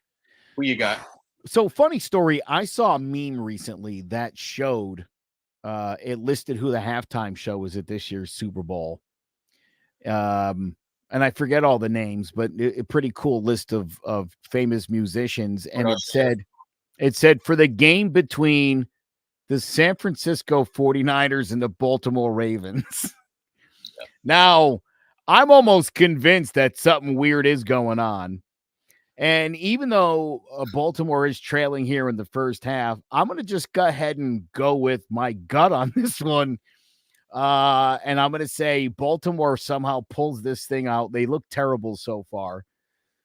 Speaker 1: Who you got?
Speaker 2: So, funny story. I saw a meme recently that showed it listed who the halftime show was at this year's Super Bowl. And I forget all the names, but a pretty cool list of famous musicians. And it said for the game between the San Francisco 49ers and the Baltimore Ravens. Now, I'm almost convinced that something weird is going on. And even though Baltimore is trailing here in the first half, I'm going to just go ahead and go with my gut on this one. And I'm going to say Baltimore somehow pulls this thing out. They look terrible so far.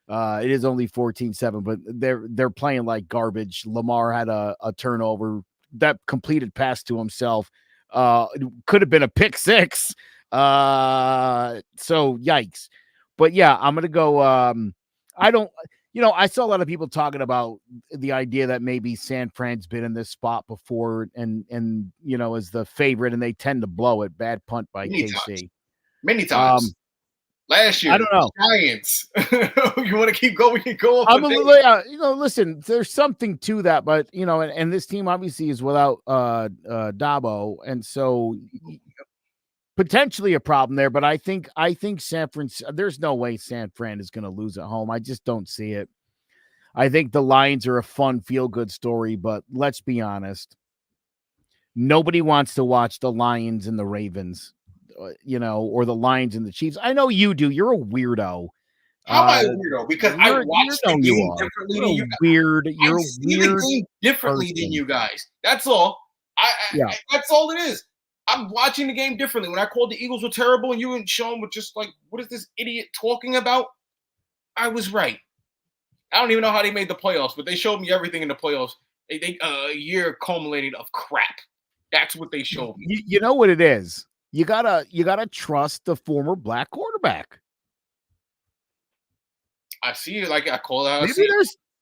Speaker 2: It is only 14-7, but they're playing like garbage. Lamar had a turnover, that completed pass to himself. It could have been a pick six. So yikes. But yeah, I'm going to go. I saw a lot of people talking about the idea that maybe San Fran's been in this spot before and as the favorite, and they tend to blow it. Bad punt by KC.
Speaker 1: Many times. Last year,
Speaker 2: I don't know.
Speaker 1: Giants. You want to keep going? We can go up.
Speaker 2: Listen, there's something to that, but and this team obviously is without Dabo, and so potentially a problem there. But I think San Fran. There's no way San Fran is going to lose at home. I just don't see it. I think the Lions are a fun, feel-good story, but let's be honest. Nobody wants to watch the Lions and the Ravens. Or the Lions and the Chiefs. I know you do. You're a weirdo.
Speaker 1: How am I a weirdo? Because I watch the game differently than you guys.
Speaker 2: You're
Speaker 1: I see
Speaker 2: weird.
Speaker 1: The game differently than you guys. That's all. That's all it is. I'm watching the game differently. When I called the Eagles were terrible and you and Sean were just like, what is this idiot talking about? I was right. I don't even know how they made the playoffs, but they showed me everything in the playoffs. A year culminating of crap. That's what they showed me.
Speaker 2: You know what it is? You gotta trust the former black quarterback.
Speaker 1: I see it. Like I call it.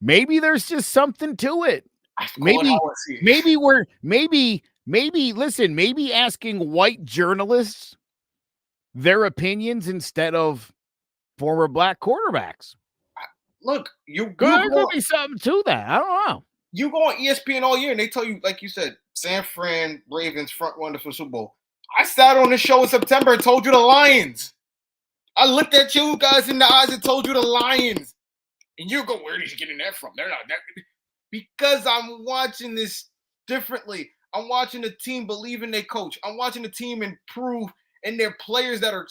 Speaker 2: Maybe there's just something to it. Maybe asking white journalists their opinions instead of former black quarterbacks.
Speaker 1: Look,
Speaker 2: could be something to that. I don't know.
Speaker 1: You go on ESPN all year and they tell you, like you said, San Fran Ravens front runner for Super Bowl. I sat on this show in September and told you the Lions. I looked at you guys in the eyes and told you the Lions. And you go, where did you get that from? They're not that. Because I'm watching this differently. I'm watching the team believe in their coach. I'm watching the team improve and their players that are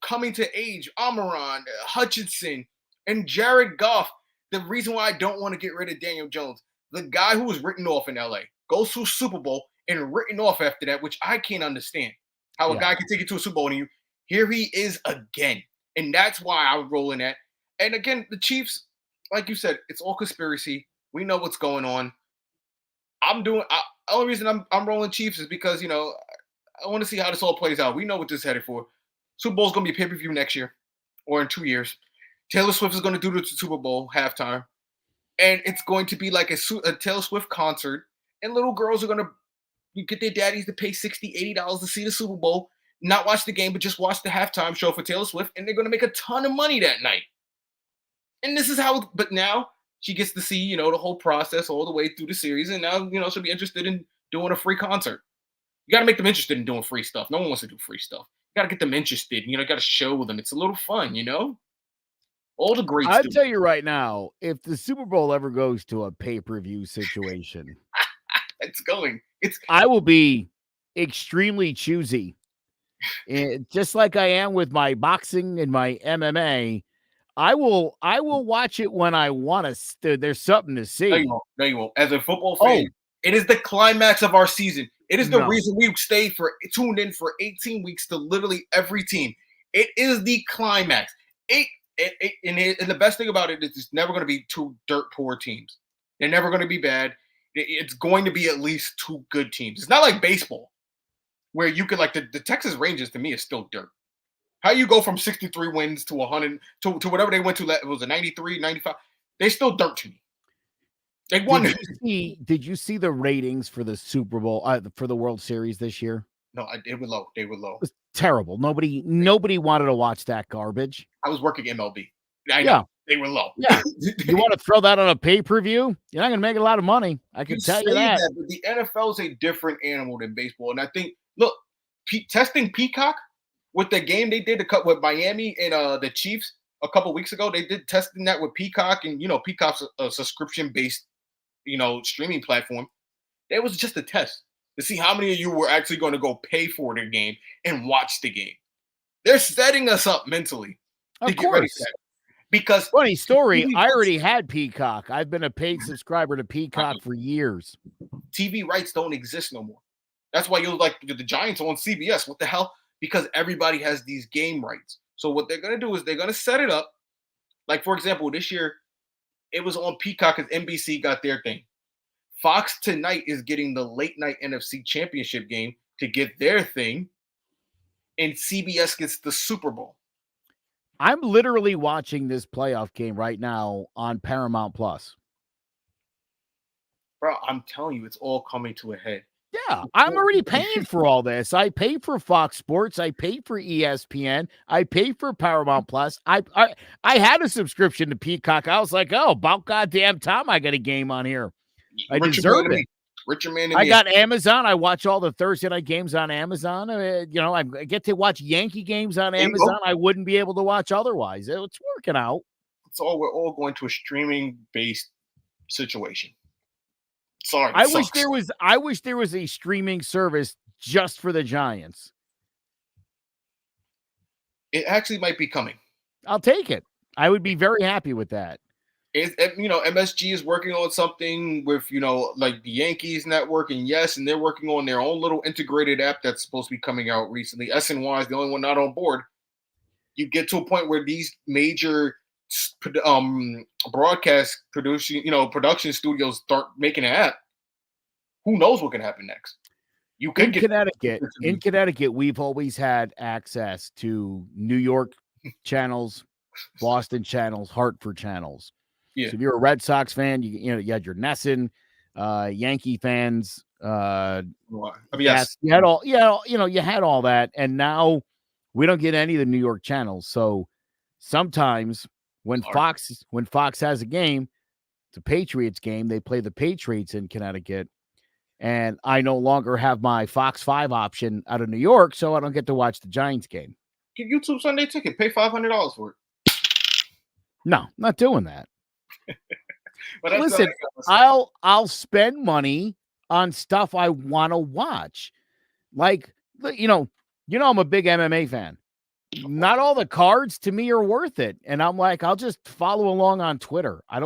Speaker 1: coming to age. Amaron, Hutchinson, and Jared Goff. The reason why I don't want to get rid of Daniel Jones, the guy who was written off in LA, goes to a Super Bowl and written off after that, which I can't understand. How a guy can take you to a Super Bowl and here he is again. And that's why I would roll in that. And again, the Chiefs, like you said, it's all conspiracy. We know what's going on. The only reason I'm rolling Chiefs is because, I want to see how this all plays out. We know what this is headed for. Super Bowl's going to be a pay-per-view next year or in 2 years. Taylor Swift is going to do the Super Bowl halftime. And it's going to be like a Taylor Swift concert. And little girls are going to get their daddies to pay $60, $80 to see the Super Bowl, not watch the game, but just watch the halftime show for Taylor Swift, and they're going to make a ton of money that night. And this is how, but now she gets to see, the whole process all the way through the series, and now, she'll be interested in doing a free concert. You got to make them interested in doing free stuff. No one wants to do free stuff. You got to get them interested. You got to show them. It's a little fun, All the greats.
Speaker 2: I'll tell you right now, if the Super Bowl ever goes to a pay-per-view situation, I will be extremely choosy. Just like I am with my boxing and my MMA, I will watch it when I want to. There's something to see.
Speaker 1: No, you won't. As a football fan, it is the climax of our season. It is the reason we tuned in for 18 weeks to literally every team. It is the climax. And the best thing about it is it's never going to be two dirt poor teams. They're never going to be bad. It's going to be at least two good teams. It's not like baseball where you could the Texas Rangers to me is still dirt. How you go from 63 wins to 100 to whatever they went to, it was a 93, 95. They still dirt to me. They won.
Speaker 2: Did you see the ratings for the Super Bowl for the World Series this year?
Speaker 1: No, they were low. It
Speaker 2: was terrible. Nobody wanted to watch that garbage.
Speaker 1: I was working MLB. I know. They were low.
Speaker 2: Yeah. You want to throw that on a pay-per-view? You're not going to make a lot of money. I can tell you that.
Speaker 1: But the NFL is a different animal than baseball. And I think, look, testing Peacock with the game they did to cut with Miami and the Chiefs a couple weeks ago, they did testing that with Peacock. And, Peacock's a subscription-based, streaming platform. It was just a test to see how many of you were actually going to go pay for the game and watch the game. They're setting us up mentally to get ready for that. Because
Speaker 2: funny story,
Speaker 1: TV
Speaker 2: I
Speaker 1: rights-
Speaker 2: already had Peacock. I've been a paid subscriber to Peacock for years.
Speaker 1: TV rights don't exist no more. That's why you're like the Giants on CBS. What the hell? Because everybody has these game rights. So what they're gonna do is they're gonna set it up. Like, for example, this year it was on Peacock because NBC got their thing. Fox tonight is getting the late night NFC Championship game to get their thing, and CBS gets the Super Bowl.
Speaker 2: I'm literally watching this playoff game right now on Paramount Plus.
Speaker 1: Bro, I'm telling you, it's all coming to a head.
Speaker 2: Yeah, I'm already paying for all this. I pay for Fox Sports. I pay for ESPN. I pay for Paramount Plus. I had a subscription to Peacock. I was like, oh, about goddamn time I got a game on here. I deserve it.
Speaker 1: Richer man than
Speaker 2: I
Speaker 1: me.
Speaker 2: got Amazon. I watch all the Thursday night games on Amazon. I get to watch Yankee games on Amazon. I wouldn't be able to watch otherwise. It's working out.
Speaker 1: We're all going to a streaming based situation. Sorry.
Speaker 2: I wish there was a streaming service just for the Giants.
Speaker 1: It actually might be coming.
Speaker 2: I'll take it. I would be very happy with that.
Speaker 1: MSG is working on something with, like the Yankees network, and they're working on their own little integrated app that's supposed to be coming out recently. SNY is the only one not on board. You get to a point where these major broadcast production studios start making an app. Who knows what can happen next?
Speaker 2: In Connecticut, we've always had access to New York channels, Boston channels, Hartford channels.
Speaker 1: Yeah.
Speaker 2: So if you're a Red Sox fan, you had your Nesson, Yankee fans.
Speaker 1: Yes,
Speaker 2: you had all, you had all that, and now we don't get any of the New York channels. So sometimes when Fox has a game, it's a Patriots game. They play the Patriots in Connecticut, and I no longer have my Fox 5 option out of New York, so I don't get to watch the Giants game.
Speaker 1: Get YouTube Sunday Ticket. Pay $500 for it.
Speaker 2: No, not doing that.
Speaker 1: But
Speaker 2: listen, I'll spend money on stuff I want to watch. Like, I'm a big MMA fan. Not all the cards to me are worth it. And I'm like, I'll just follow along on Twitter. I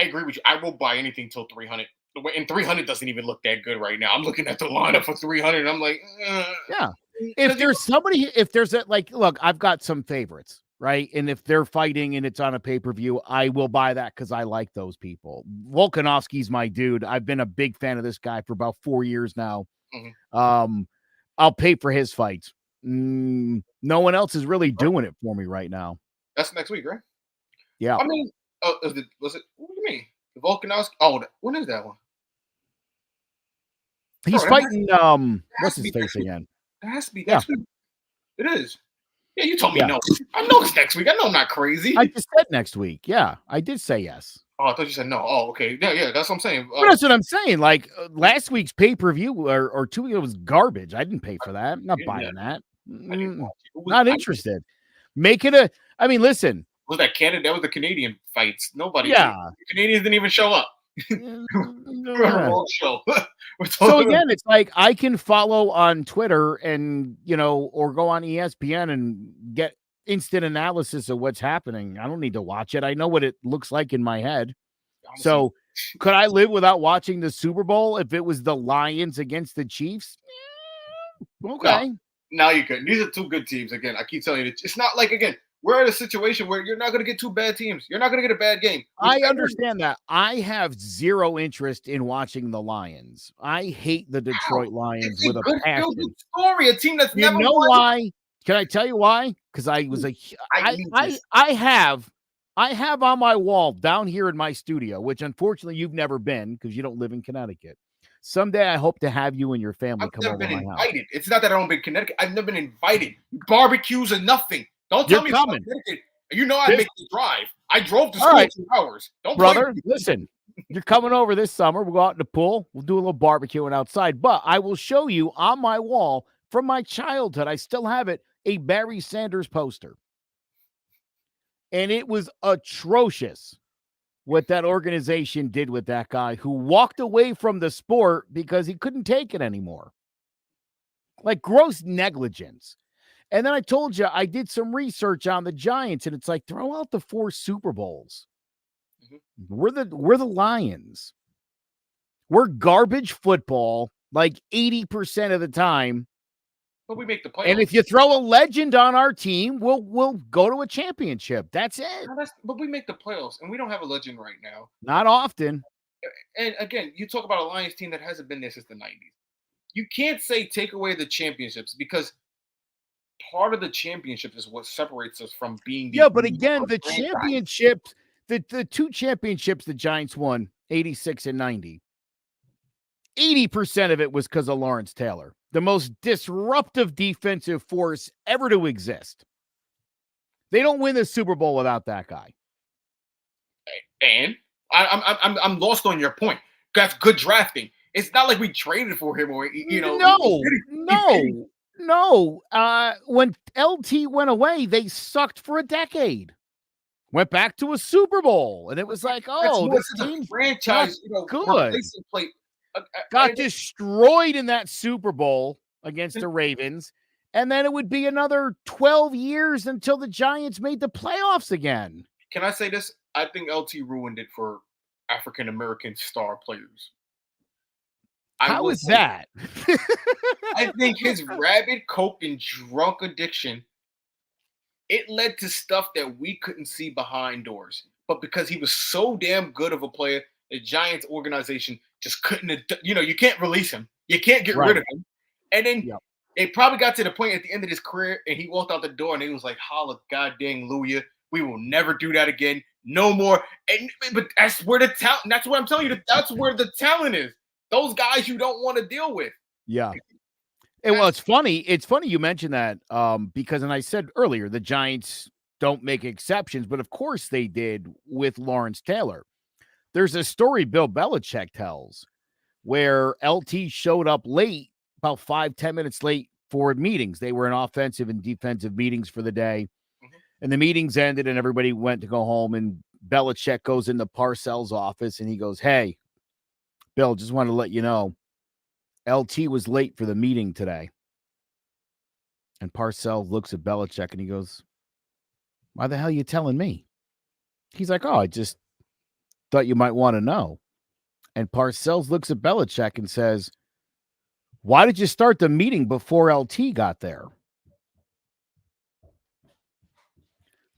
Speaker 1: agree with you. I won't buy anything till 300. And 300 doesn't even look that good right now. I'm looking at the lineup for 300 and I'm like,
Speaker 2: yeah. Look, I've got some favorites. Right. And if they're fighting and it's on a pay-per-view, I will buy that because I like those people. Volkanovski's my dude. I've been a big fan of this guy for about 4 years now.
Speaker 1: Mm-hmm.
Speaker 2: I'll pay for his fights. No one else is really doing it for me right now.
Speaker 1: That's next week, right?
Speaker 2: Yeah.
Speaker 1: I mean, was it? What do you mean? The Volkanovski? Oh, when is that one?
Speaker 2: He's fighting. What's his face again?
Speaker 1: It has to be next week. It is. Yeah, you told me no. I know it's next week. I know I'm not crazy.
Speaker 2: I just said next week. Yeah, I did say yes.
Speaker 1: Oh, I thought you said no. Oh, okay. Yeah, that's what I'm saying.
Speaker 2: That's what I'm saying. Like last week's pay-per-view or 2 weeks was garbage. I didn't pay for that. I'm not buying that. Not interested. Make it listen.
Speaker 1: Was that Canada? That was the Canadian fights. Nobody.
Speaker 2: Yeah.
Speaker 1: The Canadians didn't even show up. Show.
Speaker 2: So again, it's like I can follow on Twitter and or go on ESPN and get instant analysis of what's happening. I don't need to watch it. I know what it looks like in my head. So could I live without watching the Super Bowl if it was the Lions against the Chiefs? Okay.
Speaker 1: No, now you could. These are two good teams. Again, I keep telling you, it's not like, again, we're in a situation where you're not going to get two bad teams. You're not going to get a bad game.
Speaker 2: I understand that. I have zero interest in watching the Lions. I hate the Detroit Lions with a passion.
Speaker 1: Story, a team that's never
Speaker 2: won. Why? Can I tell you why? Because I was I have on my wall down here in my studio, which unfortunately you've never been because you don't live in Connecticut. Someday I hope to have you and your family come over to my house.
Speaker 1: It's not that I don't be in Connecticut. I've never been invited. Barbecues or nothing. Don't tell me
Speaker 2: coming.
Speaker 1: I make the drive. I drove to school 2 hours.
Speaker 2: Brother, listen. You're coming over this summer. We'll go out in the pool. We'll do a little barbecuing outside. But I will show you on my wall from my childhood. I still have it. A Barry Sanders poster. And it was atrocious what that organization did with that guy who walked away from the sport because he couldn't take it anymore. Like gross negligence. And then I told you I did some research on the Giants, and it's like throw out the 4 Super Bowls. We're the Lions. We're garbage football like 80% of the time.
Speaker 1: But we make the playoffs.
Speaker 2: And if you throw a legend on our team, we'll go to a championship. That's it.
Speaker 1: But we make the playoffs, and we don't have a legend right now.
Speaker 2: Not often.
Speaker 1: And again, you talk about a Lions team that hasn't been there since the 90s. You can't say take away the championships because part of the championships is what separates us from being the
Speaker 2: but again, the championships, the 2 championships the Giants won, 86 and 90. 80% of it was because of Lawrence Taylor, the most disruptive defensive force ever to exist. They don't win the Super Bowl without that guy.
Speaker 1: And I'm lost on your point. That's good drafting. It's not like we traded for him or
Speaker 2: No. When LT went away, they sucked for a decade. Went back to a Super Bowl, and it was like, this team's
Speaker 1: franchise,
Speaker 2: good. Got destroyed in that Super Bowl against the Ravens, and then it would be another 12 years until the Giants made the playoffs again.
Speaker 1: Can I say this? I think LT ruined it for African American star players.
Speaker 2: How is that?
Speaker 1: I think his rabid coke and drunk addiction, it led to stuff that we couldn't see behind doors. But because he was so damn good of a player, the Giants organization just couldn't, you can't release him. You can't get rid of him. And then it probably got to the point at the end of his career and he walked out the door and he was like, hallelujah, we will never do that again. No more. But that's where the talent, that's what I'm telling you, that's where the talent is. Those guys you don't want to deal with.
Speaker 2: Yeah. And well, it's funny. It's funny you mentioned that because, and I said earlier, the Giants don't make exceptions, but of course they did with Lawrence Taylor. There's a story Bill Belichick tells where LT showed up late, about 5-10 minutes late for meetings. They were in offensive and defensive meetings for the day. And the meetings ended and everybody went to go home. And Belichick goes into Parcells' office and he goes, "Hey, Bill, just want to let you know, LT was late for the meeting today." And Parcells looks at Belichick and he goes, "Why the hell are you telling me?" He's like, "Oh, I just thought you might want to know." And Parcells looks at Belichick and says, "Why did you start the meeting before LT got there?"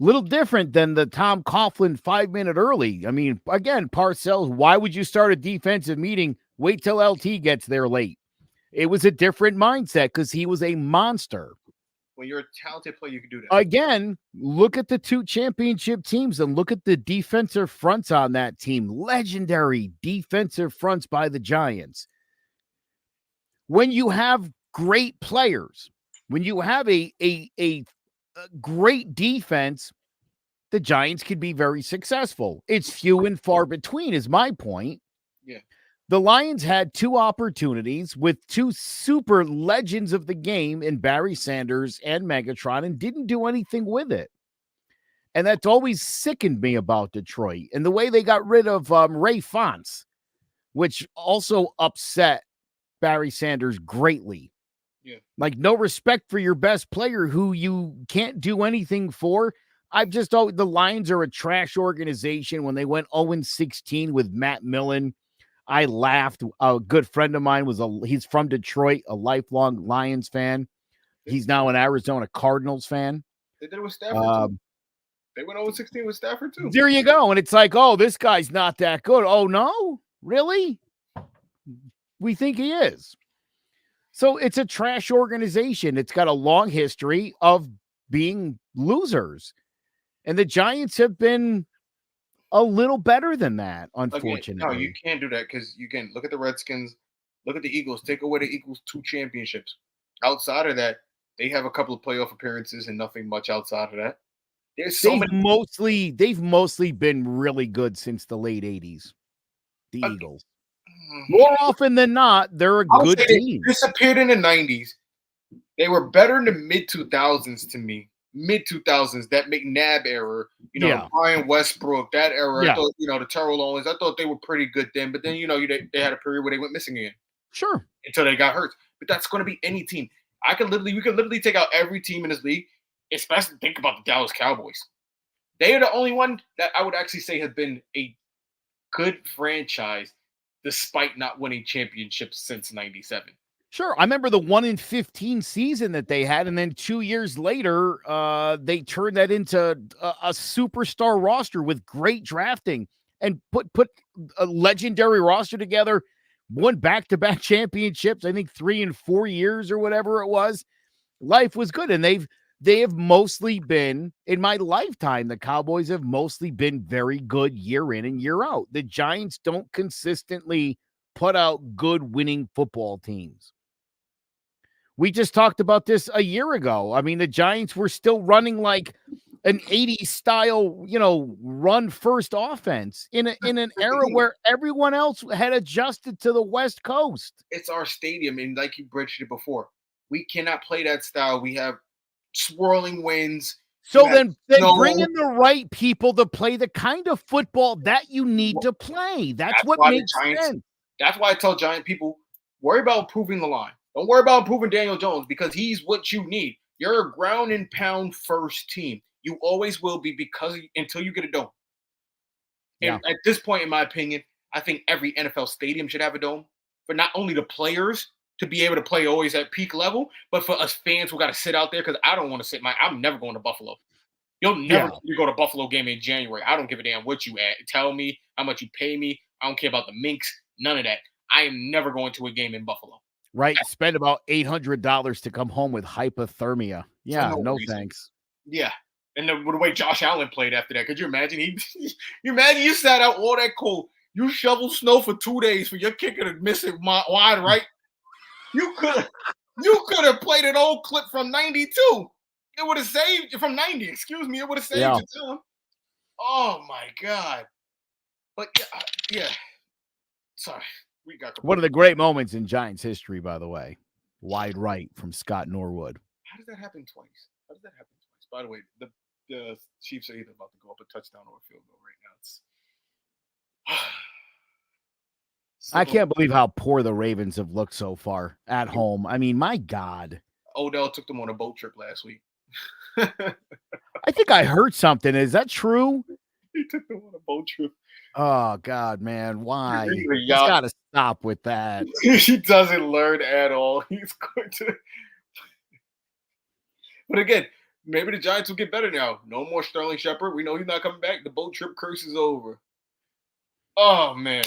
Speaker 2: Little different than the Tom Coughlin 5-minute early. I mean, again, Parcells, why would you start a defensive meeting? Wait till LT gets there late. It was a different mindset because he was a monster.
Speaker 1: When you're a talented player, you can do that.
Speaker 2: Again, look at the 2 championship teams and look at the defensive fronts on that team. Legendary defensive fronts by the Giants. When you have great players, when you have a great defense, the Giants could be very successful. It's few and far between is my point.
Speaker 1: Yeah.
Speaker 2: The Lions had 2 opportunities with 2 super legends of the game in Barry Sanders and Megatron and didn't do anything with it. And that's always sickened me about Detroit and the way they got rid of Ray Fonts, which also upset Barry Sanders greatly.
Speaker 1: Yeah.
Speaker 2: Like no respect for your best player who you can't do anything for. The Lions are a trash organization. When they went 0-16 with Matt Millen, I laughed. A good friend of mine he's from Detroit, a lifelong Lions fan. He's now an Arizona Cardinals fan.
Speaker 1: They did it with Stafford. They went 0-16 with Stafford too.
Speaker 2: There you go. And it's like, oh, this guy's not that good. Oh no, really? We think he is. So it's a trash organization. It's got a long history of being losers. And the Giants have been a little better than that, unfortunately.
Speaker 1: Again, no, you can't do that because you can look at the Redskins, look at the Eagles, take away the Eagles' 2 championships. Outside of that, they have a couple of playoff appearances and nothing much outside of that.
Speaker 2: They've mostly been really good since the late 80s. The Eagles. More often than not, they're a good team.
Speaker 1: They disappeared in the 90s. They were better in the mid-2000s to me. Mid-2000s, that McNabb era, Brian Westbrook, that era. I thought, the Terrell Owens, I thought they were pretty good then. But then, they had a period where they went missing again.
Speaker 2: Sure.
Speaker 1: Until they got hurt. But that's going to be any team. We could literally take out every team in this league, especially think about the Dallas Cowboys. They are the only one that I would actually say has been a good franchise despite not winning championships since 97.
Speaker 2: Sure. I remember the 1-15 season that they had, and then 2 years later, they turned that into a superstar roster with great drafting and put a legendary roster together, won back-to-back championships, I think 3 and 4 years or whatever it was. Life was good, and they have mostly been, in my lifetime, the Cowboys have mostly been very good year in and year out. The Giants don't consistently put out good winning football teams. We just talked about this a year ago. I mean, the Giants were still running like an 80s style, run first offense in an era where everyone else had adjusted to the West Coast.
Speaker 1: It's our stadium, and like you bridged it before, we cannot play that style. We have swirling winds.
Speaker 2: So then bring in the right people to play the kind of football that you need to play. That's what makes sense.
Speaker 1: That's why I tell Giant people, worry about improving the line. Don't worry about improving Daniel Jones because he's what you need. You're a ground and pound first team. You always will be until you get a dome. And at this point, in my opinion, I think every NFL stadium should have a dome for not only the players to be able to play always at peak level, but for us fans who got to sit out there because I don't want to sit. I'm never going to Buffalo. You'll never go to Buffalo game in January. I don't give a damn what you at. Tell me how much you pay me. I don't care about the minks. None of that. I am never going to a game in Buffalo.
Speaker 2: Right. Spend about $800 to come home with hypothermia. Yeah. No thanks.
Speaker 1: Yeah. And the way Josh Allen played after that. Could you imagine? You sat out all that cold. You shoveled snow for 2 days for your kicker to miss it wide right. You could have played an old clip from 92. It would have saved you from 90. Excuse me. It would have saved you time. Oh my God. But yeah. Sorry. We got
Speaker 2: one of the great moments in Giants history, by the way. Wide right from Scott Norwood.
Speaker 1: How did that happen twice? By the way, the Chiefs are either about to go up a touchdown or a field goal right now.
Speaker 2: I can't believe how poor the Ravens have looked so far at home. I mean, my God.
Speaker 1: Odell took them on a boat trip last week.
Speaker 2: I think I heard something. Is that true?
Speaker 1: He took them on a boat trip.
Speaker 2: Oh, God, man. Why? He's got to stop with that.
Speaker 1: He doesn't learn at all. He's going to. But again, maybe the Giants will get better now. No more Sterling Shepard. We know he's not coming back. The boat trip curse is over. Oh, man.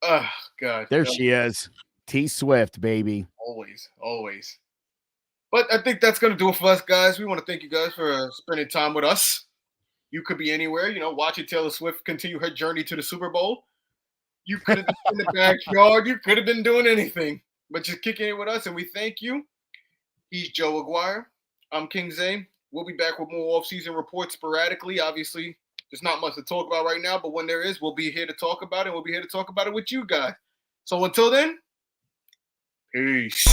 Speaker 1: Oh, God.
Speaker 2: There she is. T Swift, baby.
Speaker 1: Always. But I think that's going to do it for us, guys. We want to thank you guys for spending time with us. You could be anywhere, watching Taylor Swift continue her journey to the Super Bowl. You could have been in the backyard. You could have been doing anything, but just kicking it with us, and we thank you. He's Joe Aguirre. I'm King Zay. We'll be back with more off-season reports sporadically. Obviously, there's not much to talk about right now, but when there is, we'll be here to talk about it, and we'll be here to talk about it with you guys. So until then, peace.